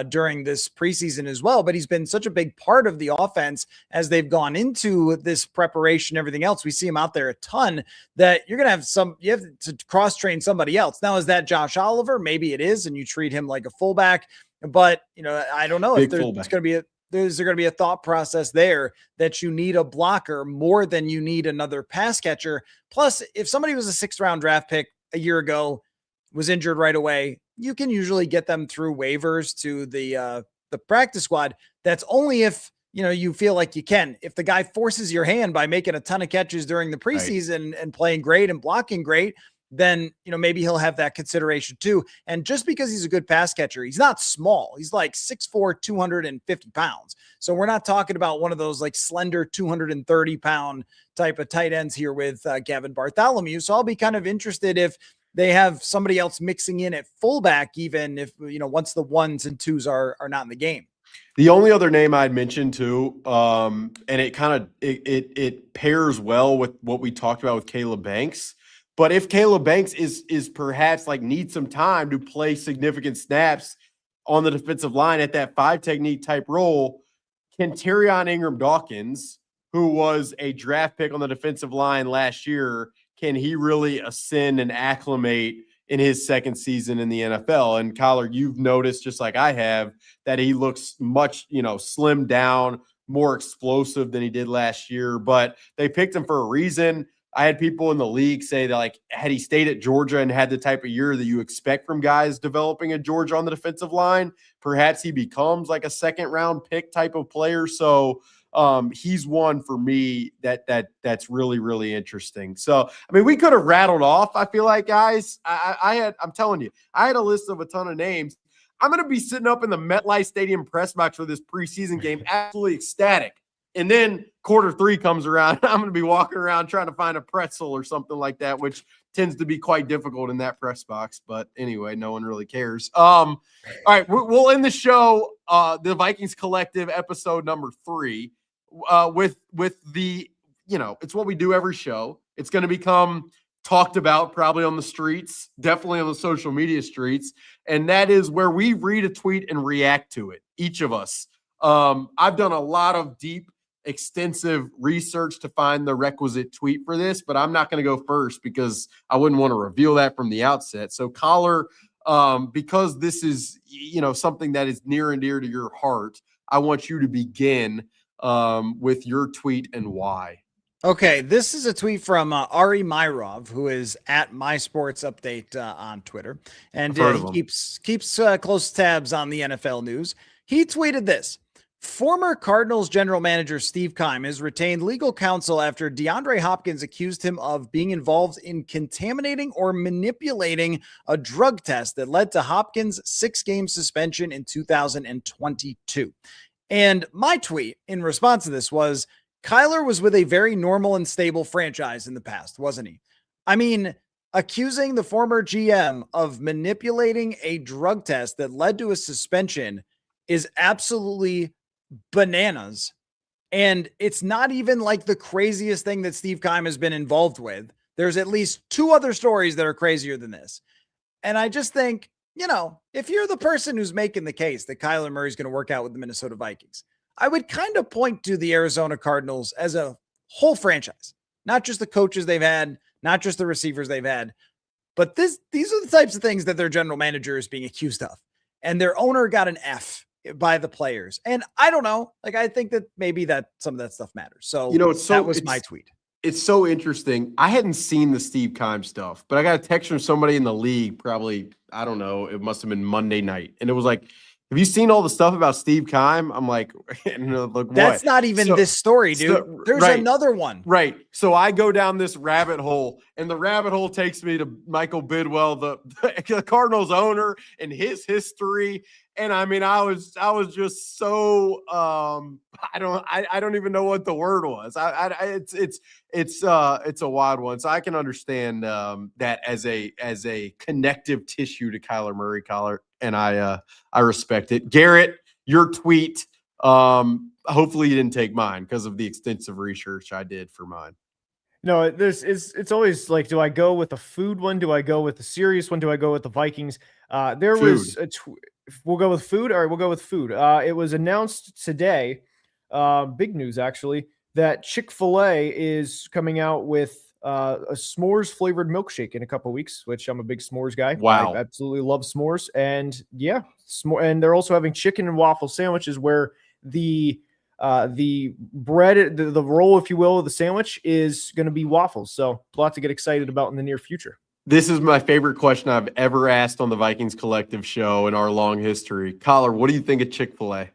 S2: during this preseason as well, but he's been such a big part of the offense as they've gone into this preparation, everything else. We see him out there a ton, that you're going to have you have to cross train somebody else. Now, is that Josh Oliver? Maybe it is. And you treat him like a fullback, but I don't know if there's going to be there's going to be a thought process there that you need a blocker more than you need another pass catcher. Plus, if somebody was a 6th round draft pick a year ago, was injured right away, you can usually get them through waivers to the practice squad. That's only if, you feel like you can. If the guy forces your hand by making a ton of catches during the preseason and playing great and blocking great, then, maybe he'll have that consideration too. And just because he's a good pass catcher, he's not small. He's like 6'4", 250 pounds. So we're not talking about one of those like slender 230-pound type of tight ends here with Gavin Bartholomew. So I'll be kind of interested if they have somebody else mixing in at fullback, even if, once the 1s and 2s are not in the game.
S1: The only other name I'd mention too, and it kind of, it pairs well with what we talked about with Caleb Banks. But if Caleb Banks is perhaps like needs some time to play significant snaps on the defensive line at that 5 technique type role, can Terrion Ingram-Dawkins, who was a draft pick on the defensive line last year, can he really ascend and acclimate in his second season in the NFL? And Collar, you've noticed, just like I have, that he looks much, slimmed down, more explosive than he did last year. But they picked him for a reason. I had people in the league say that, like, had he stayed at Georgia and had the type of year that you expect from guys developing at Georgia on the defensive line, perhaps he becomes like a 2nd round pick type of player. So he's one for me that's really, really interesting. So, I mean, we could have rattled off, I feel like, guys. I'm telling you, I had a list of a ton of names. I'm going to be sitting up in the MetLife Stadium press box for this preseason game, absolutely ecstatic. And then quarter 3 comes around, I'm going to be walking around trying to find a pretzel or something like that, which tends to be quite difficult in that press box. But anyway, no one really cares. All right, we'll end the show, the Vikings Collective episode number 3, with the, it's what we do every show. It's going to become talked about probably on the streets, definitely on the social media streets. And that is where we read a tweet and react to it, each of us. I've done a lot of deep, extensive research to find the requisite tweet for this, but I'm not going to go first because I wouldn't want to reveal that from the outset. So Collar, because this is, something that is near and dear to your heart, I want you to begin with your tweet and why.
S2: Okay, this is a tweet from Ari Myrov, who is at MySportsUpdate on Twitter, and he keeps close tabs on the NFL news. He tweeted this: former Cardinals general manager Steve Keim has retained legal counsel after DeAndre Hopkins accused him of being involved in contaminating or manipulating a drug test that led to Hopkins' 6-game suspension in 2022. And my tweet in response to this was, Kyler was with a very normal and stable franchise in the past, wasn't he? I mean, accusing the former GM of manipulating a drug test that led to a suspension is absolutely bananas. And it's not even like the craziest thing that Steve Keim has been involved with. There's at least 2 other stories that are crazier than this. And I just think, if you're the person who's making the case that Kyler Murray is going to work out with the Minnesota Vikings, I would kind of point to the Arizona Cardinals as a whole franchise, not just the coaches they've had, not just the receivers they've had, but these are the types of things that their general manager is being accused of. And their owner got an F by the players. And I don't know, like, I think that maybe that some of that stuff matters. So, that was my tweet.
S1: It's so interesting. I hadn't seen the Steve Keim stuff, but I got a text from somebody in the league, probably, I don't know, it must have been Monday night. And it was like, have you seen all the stuff about Steve Keim? I'm like, look,
S2: that's not even this story, dude. There's another one.
S1: Right. So I go down this rabbit hole, and the rabbit hole takes me to Michael Bidwell, the Cardinals owner, and his history. And I mean, I was just so I don't even know what the word was. It's a wild one. So I can understand that as a connective tissue to Kyler Murray, Collar, and I respect it. Garrett, your tweet. Hopefully you didn't take mine because of the extensive research I did for mine.
S3: No, it's always like, do I go with a food one? Do I go with the serious one? Do I go with the Vikings? We'll go with food. All right, we'll go with food. It was announced today, big news actually, that Chick-fil-A is coming out with a s'mores flavored milkshake in a couple weeks, which I'm a big s'mores guy.
S1: Wow.
S3: I absolutely love s'mores. And yeah, and they're also having chicken and waffle sandwiches where the bread, the roll, if you will, of the sandwich is going to be waffles. So a lot to get excited about in the near future.
S1: This is my favorite question I've ever asked on the Vikings Collective show in our long history. Collar, what do you think of Chick-fil-A?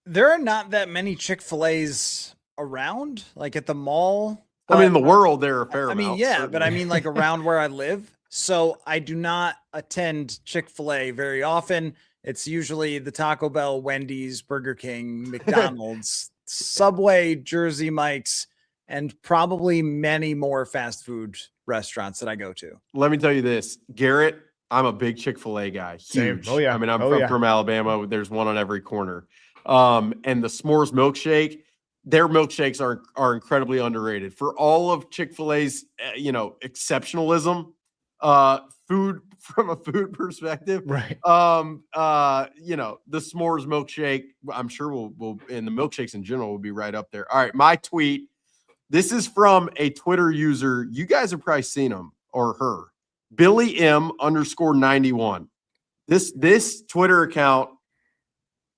S2: There are not that many Chick-fil-A's around, like at the mall.
S1: I mean, in the world, there are a fair amount.
S2: I mean, yeah,
S1: certainly.
S2: but I mean, like around where I live. So I do not attend Chick-fil-A very often. It's usually the Taco Bell, Wendy's, Burger King, McDonald's, Subway, Jersey Mike's, and probably many more fast food restaurants that I go to.
S1: Let me tell you this, Garrett, I'm a big Chick-fil-A guy. Huge.
S3: Oh, yeah.
S1: I mean, I'm from Alabama. There's one on every corner. And the s'mores milkshake, their milkshakes are incredibly underrated. For all of Chick-fil-A's, exceptionalism, food from a food perspective,
S3: right?
S1: The s'mores milkshake, I'm sure will and the milkshakes in general will be right up there. All right, my tweet. This is from a Twitter user. You guys have probably seen him or her. Billy M_91. This Twitter account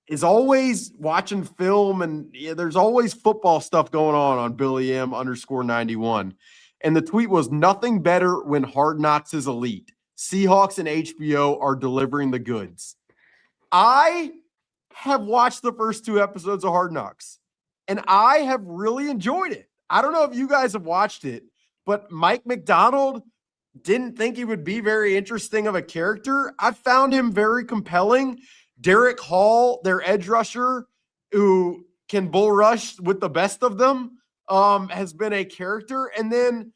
S1: is always watching film, and there's always football stuff going on Billy M_91. And the tweet was, nothing better when Hard Knocks is elite. Seahawks and HBO are delivering the goods. I have watched the first 2 episodes of Hard Knocks, and I have really enjoyed it. I don't know if you guys have watched it, but Mike McDonald didn't think he would be very interesting of a character. I found him very compelling. Derek Hall, their edge rusher, who can bull rush with the best of them, has been a character. And then,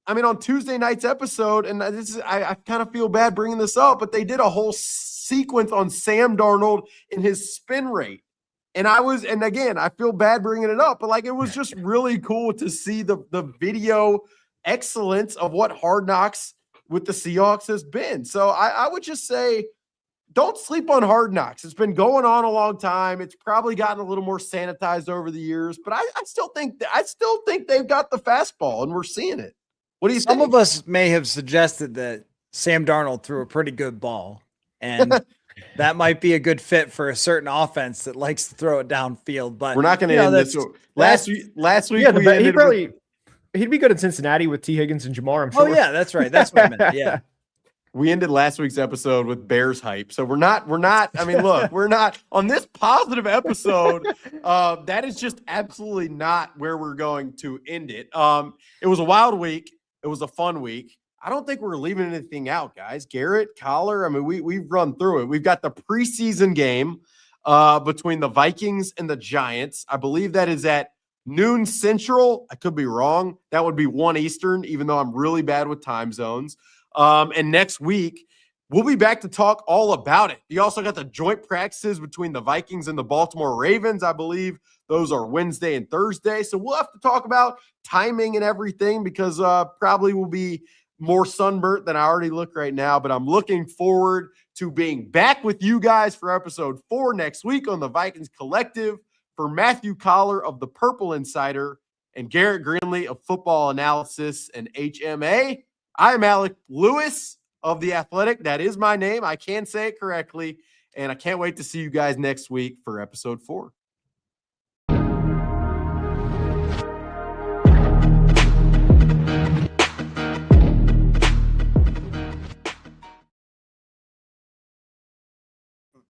S1: I mean, on Tuesday night's episode, and I kind of feel bad bringing this up, but they did a whole sequence on Sam Darnold in his spin rate. And again, I feel bad bringing it up, but like, it was just really cool to see the video excellence of what Hard Knocks with the Seahawks has been. So I would just say, don't sleep on Hard Knocks. It's been going on a long time. It's probably gotten a little more sanitized over the years, but I still think they've got the fastball, and we're seeing it. What do you think?
S2: Some of us may have suggested that Sam Darnold threw a pretty good ball, and that might be a good fit for a certain offense that likes to throw it downfield. But
S1: we're not going to end this. Last week,
S3: yeah, he'd be good at Cincinnati with T. Higgins and Jamar, I'm sure.
S2: Oh yeah, that's right. That's what I meant. Yeah.
S1: We ended last week's episode with Bears hype. So we're not, I mean, look, we're not on this positive episode. That is just absolutely not where we're going to end it. It was a wild week. It was a fun week. I don't think we're leaving anything out, guys. Garrett, Collar, I mean, we've run through it. We've got the preseason game between the Vikings and the Giants. I believe that is at noon Central. I could be wrong. That would be 1 Eastern, even though I'm really bad with time zones. And next week, we'll be back to talk all about it. You also got the joint practices between the Vikings and the Baltimore Ravens. I believe those are Wednesday and Thursday. So we'll have to talk about timing and everything, because probably will be more sunburnt than I already look right now. But I'm looking forward to being back with you guys for episode 4 next week on the Vikings Collective. For Matthew Coller of the Purple Insider and Garret Greenlee of Football Analysis and HMA, I'm Alec Lewis of The Athletic. That is my name. I can say it correctly. And I can't wait to see you guys next week for episode 4.